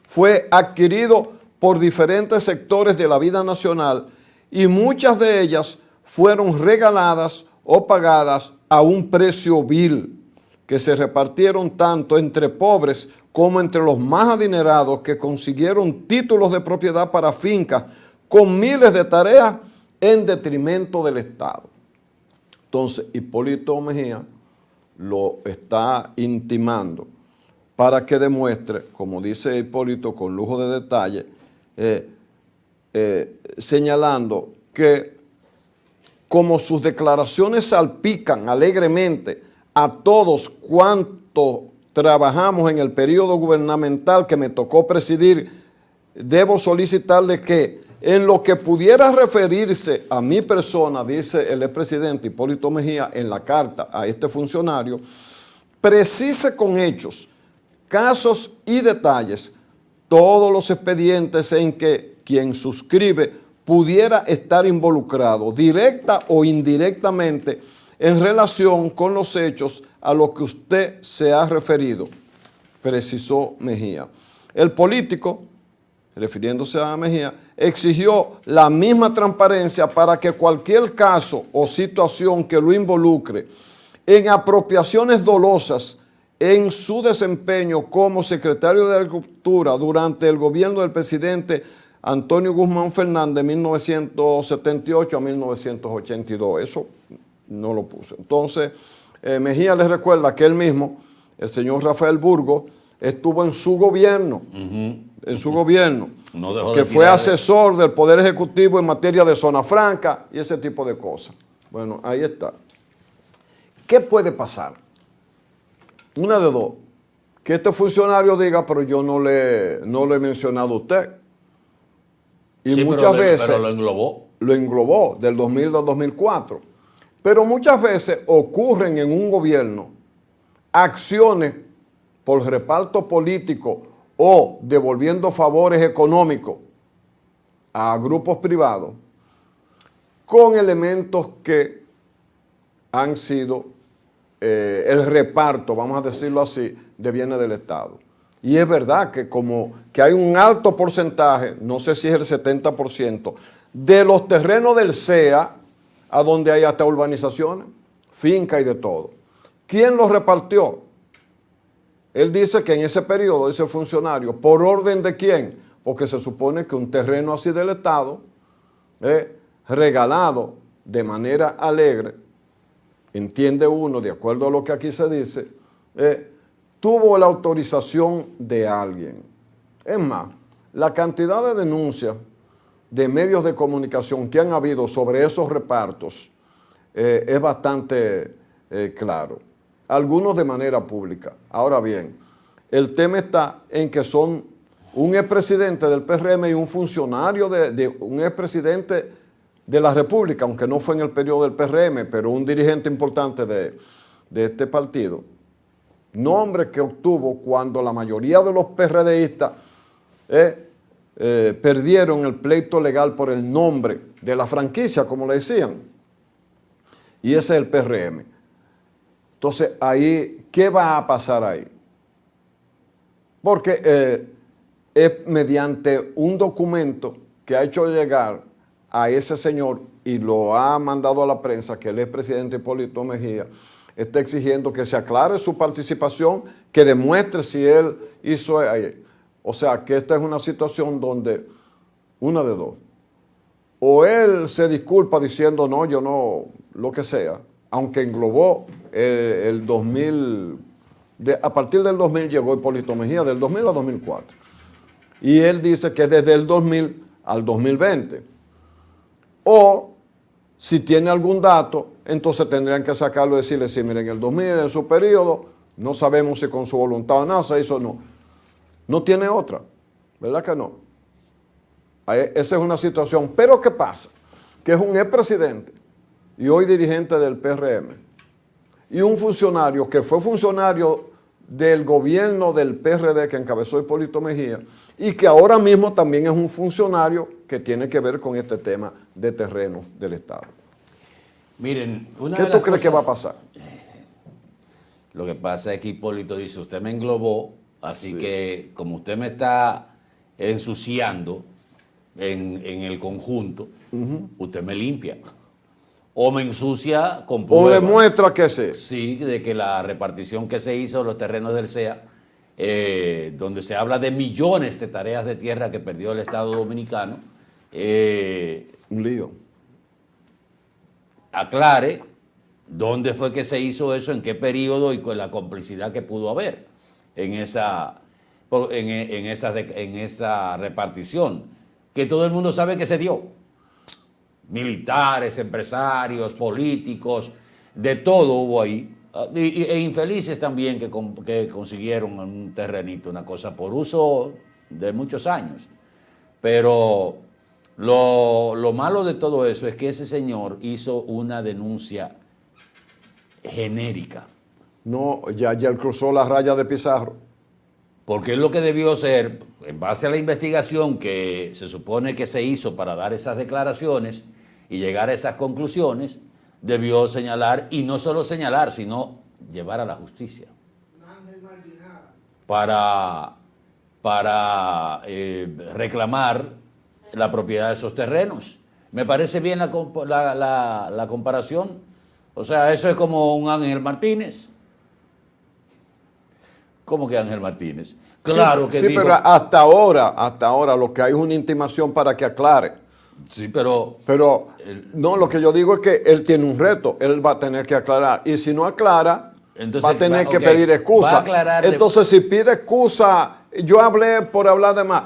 fue adquirido por diferentes sectores de la vida nacional y muchas de ellas fueron regaladas o pagadas a un precio vil, que se repartieron tanto entre pobres como entre los más adinerados que consiguieron títulos de propiedad para fincas con miles de tareas en detrimento del Estado. Entonces, Hipólito Mejía lo está intimando para que demuestre, como dice Hipólito con lujo de detalle, señalando que como sus declaraciones salpican alegremente a todos cuantos trabajamos en el periodo gubernamental que me tocó presidir, debo solicitarle que en lo que pudiera referirse a mi persona, dice el expresidente Hipólito Mejía en la carta a este funcionario, precise con hechos, casos y detalles todos los expedientes en que quien suscribe pudiera estar involucrado, directa o indirectamente, en relación con los hechos a los que usted se ha referido, precisó Mejía. El político, refiriéndose a Mejía, exigió la misma transparencia para que cualquier caso o situación que lo involucre en apropiaciones dolosas en su desempeño como secretario de Agricultura durante el gobierno del presidente Antonio Guzmán Fernández de 1978 a 1982. Eso no lo puso. Entonces, Mejía les recuerda que él mismo, el señor Rafael Burgos, estuvo en su gobierno, que fue asesor del Poder Ejecutivo en materia de zona franca y ese tipo de cosas. Bueno, ahí está. ¿Qué puede pasar? Una de dos, que este funcionario diga, pero yo no le he mencionado a usted. Y sí, muchas veces pero lo englobó. Lo englobó del 2000 al 2004. Pero muchas veces ocurren en un gobierno acciones por reparto político o devolviendo favores económicos a grupos privados con elementos que han sido el reparto, vamos a decirlo así, de bienes del Estado. Y es verdad que como que hay un alto porcentaje, no sé si es el 70%, de los terrenos del CEA, a donde hay hasta urbanizaciones, fincas y de todo. ¿Quién los repartió? Él dice que en ese periodo, dice el funcionario, ¿por orden de quién? Porque se supone que un terreno así del Estado, regalado de manera alegre, entiende uno, de acuerdo a lo que aquí se dice, tuvo la autorización de alguien. Es más, la cantidad de denuncias de medios de comunicación que han habido sobre esos repartos es bastante claro. Algunos de manera pública. Ahora bien, el tema está en que son un expresidente del PRM y un funcionario un expresidente de la República, aunque no fue en el periodo del PRM, pero un dirigente importante de este partido, nombre que obtuvo cuando la mayoría de los PRDistas perdieron el pleito legal por el nombre de la franquicia, como le decían, y ese es el PRM. Entonces, ahí, ¿qué va a pasar ahí? Porque es mediante un documento que ha hecho llegar a ese señor y lo ha mandado a la prensa, que el expresidente Hipólito Mejía está exigiendo que se aclare su participación, que demuestre si él hizo ahí. O sea, que esta es una situación donde, una de dos, o él se disculpa diciendo, no, yo no, lo que sea, aunque englobó el 2000, a partir del 2000 llegó Hipólito Mejía, del 2000 a 2004. Y él dice que desde el 2000 al 2020. O, si tiene algún dato, entonces tendrían que sacarlo y decirle, sí, miren, el 2000 en su periodo, no sabemos si con su voluntad o nada se hizo o no. No tiene otra, ¿verdad que no? Esa es una situación. Pero ¿qué pasa? Que es un expresidente y hoy dirigente del PRM y un funcionario que fue funcionario del gobierno del PRD que encabezó Hipólito Mejía y que ahora mismo también es un funcionario que tiene que ver con este tema de terreno del Estado. Miren, ¿qué tú crees que va a pasar? Lo que pasa es que Hipólito dice, usted me englobó, así que como usted me está ensuciando en el conjunto, usted me limpia. O me ensucia con pruebas. O demuestra que sí. Sí, de que la repartición que se hizo de los terrenos del CEA, donde se habla de millones de tareas de tierra que perdió el Estado Dominicano. Un lío. Aclare dónde fue que se hizo eso, en qué periodo y con la complicidad que pudo haber en esa repartición, que todo el mundo sabe que se dio. Militares, empresarios, políticos, de todo hubo ahí, e infelices también que consiguieron un terrenito, una cosa por uso de muchos años. Pero lo malo de todo eso es que ese señor hizo una denuncia genérica. No, ya él cruzó la raya de Pizarro. Porque es lo que debió ser, en base a la investigación que se supone que se hizo para dar esas declaraciones y llegar a esas conclusiones, debió señalar, y no solo señalar, sino llevar a la justicia. Para reclamar la propiedad de esos terrenos. Me parece bien la comparación. O sea, eso es como un Ángel Martínez. ¿Cómo que Ángel Martínez? Claro que sí, dijo, pero hasta ahora lo que hay es una intimación para que aclare. Sí, pero no, lo que yo digo es que él tiene un reto, él va a tener que aclarar. Y si no aclara, entonces, va a tener que pedir excusa. Entonces, si pide excusa, yo hablé por hablar de más.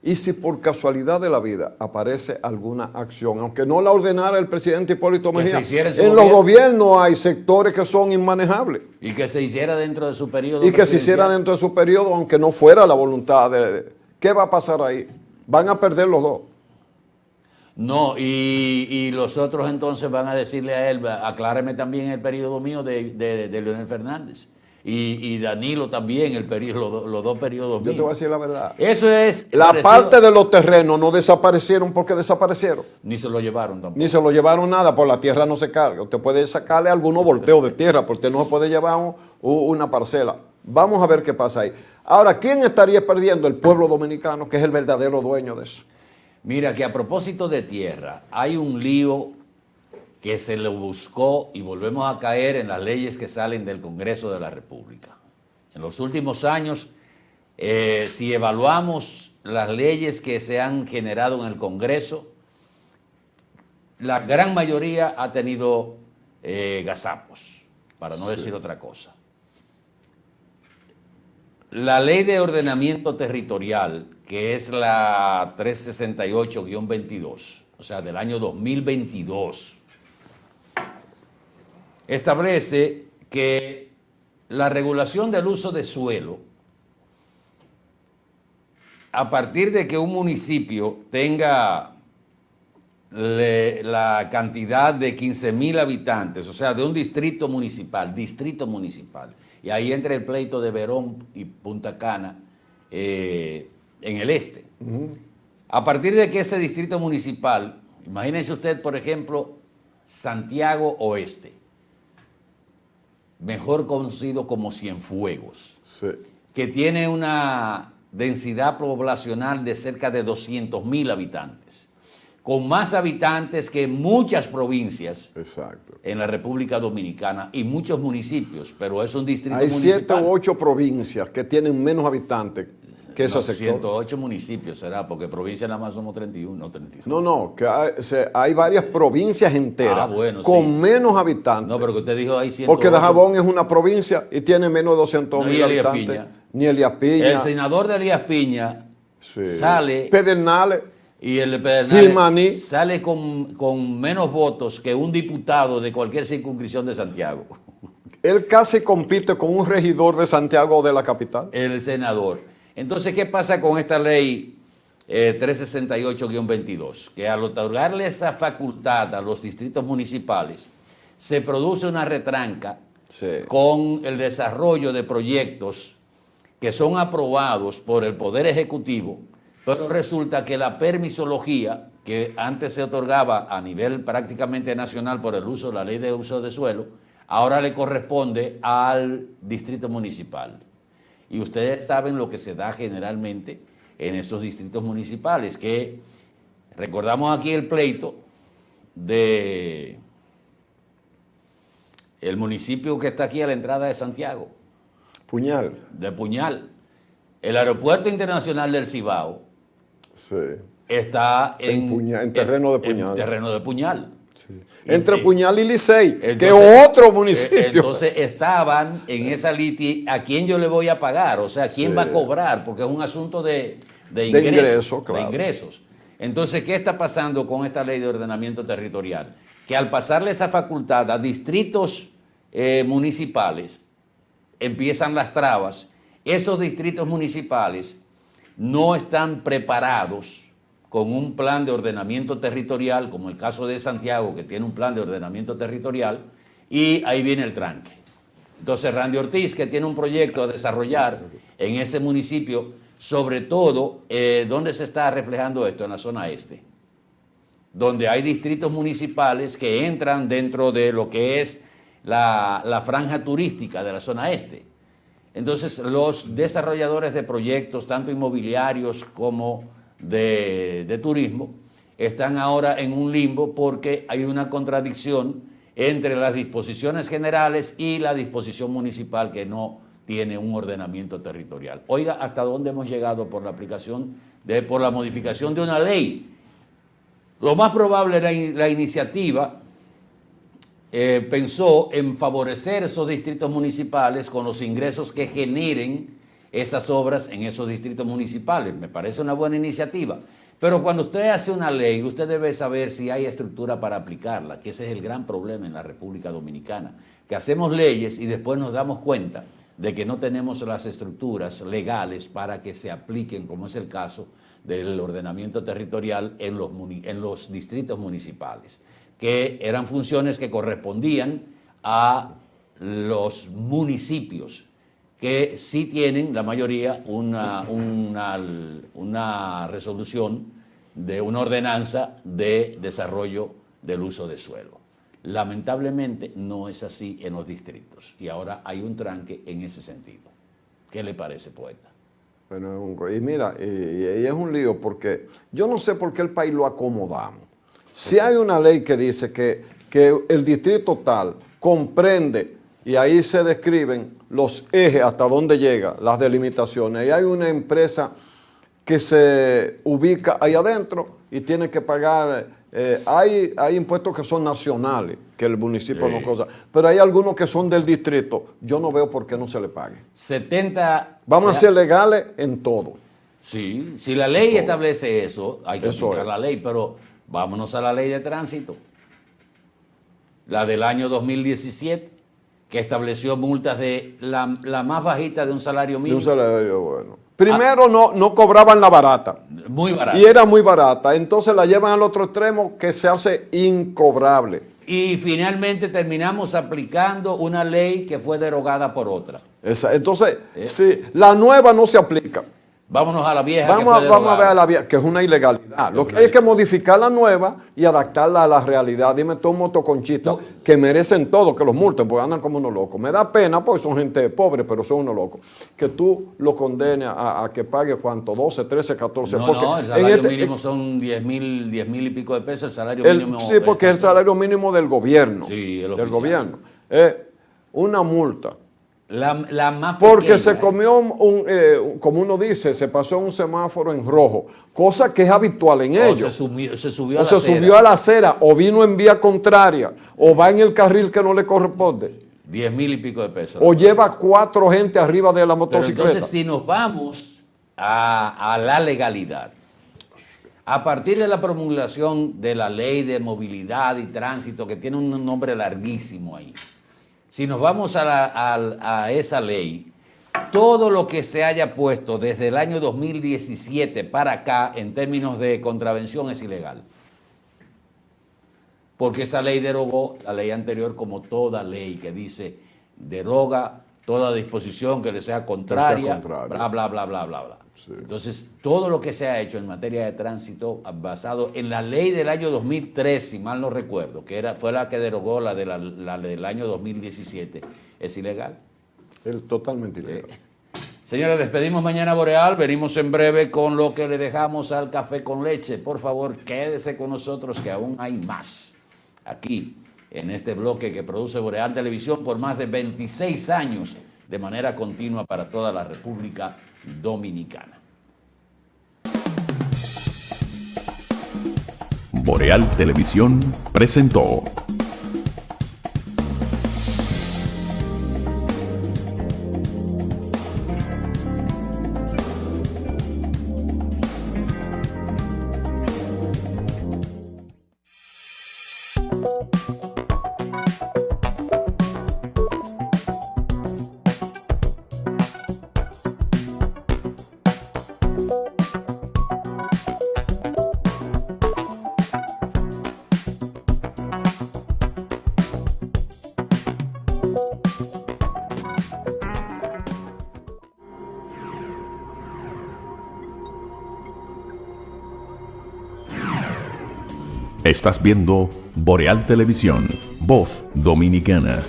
Y si por casualidad de la vida aparece alguna acción, aunque no la ordenara el presidente Hipólito Mejía, en los gobiernos hay sectores que son inmanejables. Y que se hiciera dentro de su periodo. Y que se hiciera dentro de su periodo, aunque no fuera la voluntad de... ¿Qué va a pasar ahí? Van a perder los dos. No, y los otros entonces van a decirle a él, acláreme también el periodo mío de Leonel Fernández. Y Danilo también, los dos periodos míos. Yo te voy a decir la verdad. Eso es... La parte de los terrenos no desaparecieron porque desaparecieron. Ni se lo llevaron tampoco. Ni se lo llevaron nada, por la tierra no se carga. Usted puede sacarle algunos volteos de tierra, porque no se puede llevar una parcela. Vamos a ver qué pasa ahí. Ahora, ¿quién estaría perdiendo? El pueblo dominicano, que es el verdadero dueño de eso. Mira, que a propósito de tierra, hay un lío que se lo buscó y volvemos a caer en las leyes que salen del Congreso de la República. En los últimos años, si evaluamos las leyes que se han generado en el Congreso, la gran mayoría ha tenido gazapos, para no decir otra cosa. La Ley de Ordenamiento Territorial, que es la 368-22, o sea, del año 2022, establece que la regulación del uso de suelo, a partir de que un municipio tenga la cantidad de 15.000 habitantes, o sea, de un distrito municipal, y ahí entra el pleito de Verón y Punta Cana en el este. A partir de que ese distrito municipal, imagínense usted, por ejemplo, Santiago Oeste, mejor conocido como Cienfuegos, que tiene una densidad poblacional de cerca de 200.000 habitantes, con más habitantes que muchas provincias en la República Dominicana y muchos municipios, pero es un distrito municipal. Hay 7 u 8 provincias que tienen menos habitantes que ese sector. 108 municipios será, porque provincias nada más somos 31, no 35. No, que hay varias provincias enteras con menos habitantes. No, pero que usted dijo ahí 108. Porque Dajabón es una provincia y tiene menos de 200.000 habitantes. Ni Elías Piña. El senador de Elías Piña sale... Pedernales. Y el Pedernales sale con menos votos que un diputado de cualquier circunscripción de Santiago. Él casi compite con un regidor de Santiago o de la capital. El senador. Entonces, ¿qué pasa con esta ley 368-22? Que al otorgarle esa facultad a los distritos municipales, se produce una retranca con el desarrollo de proyectos que son aprobados por el Poder Ejecutivo, pero resulta que la permisología, que antes se otorgaba a nivel prácticamente nacional por el uso de la ley de uso de suelo, ahora le corresponde al distrito municipal. Y ustedes saben lo que se da generalmente en esos distritos municipales, que recordamos aquí el pleito de el municipio que está aquí a la entrada de Santiago. Puñal. De Puñal. El aeropuerto internacional del Cibao está en terreno de Puñal. En terreno de Puñal. Entre Puñal y Licey, que es otro municipio. Entonces estaban en esa litis, ¿a quién yo le voy a pagar? O sea, ¿quién va a cobrar? Porque es un asunto de ingresos. De ingresos. Entonces, ¿qué está pasando con esta ley de ordenamiento territorial? Que al pasarle esa facultad a distritos municipales, empiezan las trabas. Esos distritos municipales no están preparados con un plan de ordenamiento territorial, como el caso de Santiago, que tiene un plan de ordenamiento territorial, y ahí viene el tranque. Entonces, Randy Ortiz, que tiene un proyecto a desarrollar en ese municipio, sobre todo, ¿dónde se está reflejando esto? En la zona este, donde hay distritos municipales que entran dentro de lo que es la franja turística de la zona este. Entonces, los desarrolladores de proyectos, tanto inmobiliarios como de turismo, están ahora en un limbo porque hay una contradicción entre las disposiciones generales y la disposición municipal que no tiene un ordenamiento territorial. Oiga, ¿hasta dónde hemos llegado por la aplicación, por la modificación de una ley? Lo más probable, la iniciativa pensó en favorecer esos distritos municipales con los ingresos que generen esas obras en esos distritos municipales. Me parece una buena iniciativa. Pero cuando usted hace una ley, usted debe saber si hay estructura para aplicarla, que ese es el gran problema en la República Dominicana, que hacemos leyes y después nos damos cuenta de que no tenemos las estructuras legales para que se apliquen, como es el caso del ordenamiento territorial en los distritos municipales, que eran funciones que correspondían a los municipios, que sí tienen, la mayoría, una resolución de una ordenanza de desarrollo del uso de suelo. Lamentablemente no es así en los distritos y ahora hay un tranque en ese sentido. ¿Qué le parece, poeta? Bueno, y mira, y es un lío porque yo no sé por qué el país lo acomodamos. Si hay una ley que dice que el distrito tal comprende, y ahí se describen los ejes hasta dónde llega, las delimitaciones, y hay una empresa que se ubica ahí adentro y tiene que pagar, hay impuestos que son nacionales, que el municipio no cosa, pero hay algunos que son del distrito, yo no veo por qué no se le pague. 70... Vamos a ser legales en todo. Sí, si la ley establece eso, hay que aplicar la ley, pero vámonos a la ley de tránsito, la del año 2017, que estableció multas de la más bajita de un salario mínimo. De un salario, bueno. Primero no cobraban la barata. Muy barata. Y era muy barata. Entonces la llevan al otro extremo que se hace incobrable. Y finalmente terminamos aplicando una ley que fue derogada por otra. Entonces, sí, la nueva no se aplica. Vámonos a la vieja. Vamos a ver a la vieja, que es una ilegalidad. Lo que hay que modificar la nueva y adaptarla a la realidad. Dime tú, un motoconchista que merecen todo, que los multen, porque andan como unos locos. Me da pena, porque son gente pobre, pero son unos locos. Que tú lo condenes a que pague, ¿cuánto? 12, 13, 14. No, el salario mínimo son 10 mil y pico de pesos. El salario mínimo. Sí, porque es el salario mínimo del gobierno. Sí, el del oficial. gobierno. Una multa. La más porque pequeña, se comió, como uno dice, se pasó un semáforo en rojo, cosa que es habitual en ellos. Se subió a la acera, o vino en vía contraria, o va en el carril que no le corresponde. 10 mil y pico de pesos. O lleva 4 gente arriba de la motocicleta. Pero entonces, si nos vamos a la legalidad, a partir de la promulgación de la Ley de Movilidad y Tránsito, que tiene un nombre larguísimo ahí, si nos vamos a esa ley, todo lo que se haya puesto desde el año 2017 para acá en términos de contravención es ilegal. Porque esa ley derogó la ley anterior, como toda ley que dice deroga toda disposición que le sea contraria, bla, bla, bla, bla, bla, bla. Sí. Entonces, todo lo que se ha hecho en materia de tránsito basado en la ley del año 2003, si mal no recuerdo, que fue la que derogó la del año 2017, es ilegal. Es totalmente ilegal. Señores, despedimos Mañana Boreal. Venimos en breve con lo que le dejamos al café con leche. Por favor, quédese con nosotros que aún hay más aquí en este bloque que produce Boreal Televisión por más de 26 años de manera continua para toda la República Dominicana. Boreal Televisión presentó Estás viendo Boreal Televisión, voz dominicana.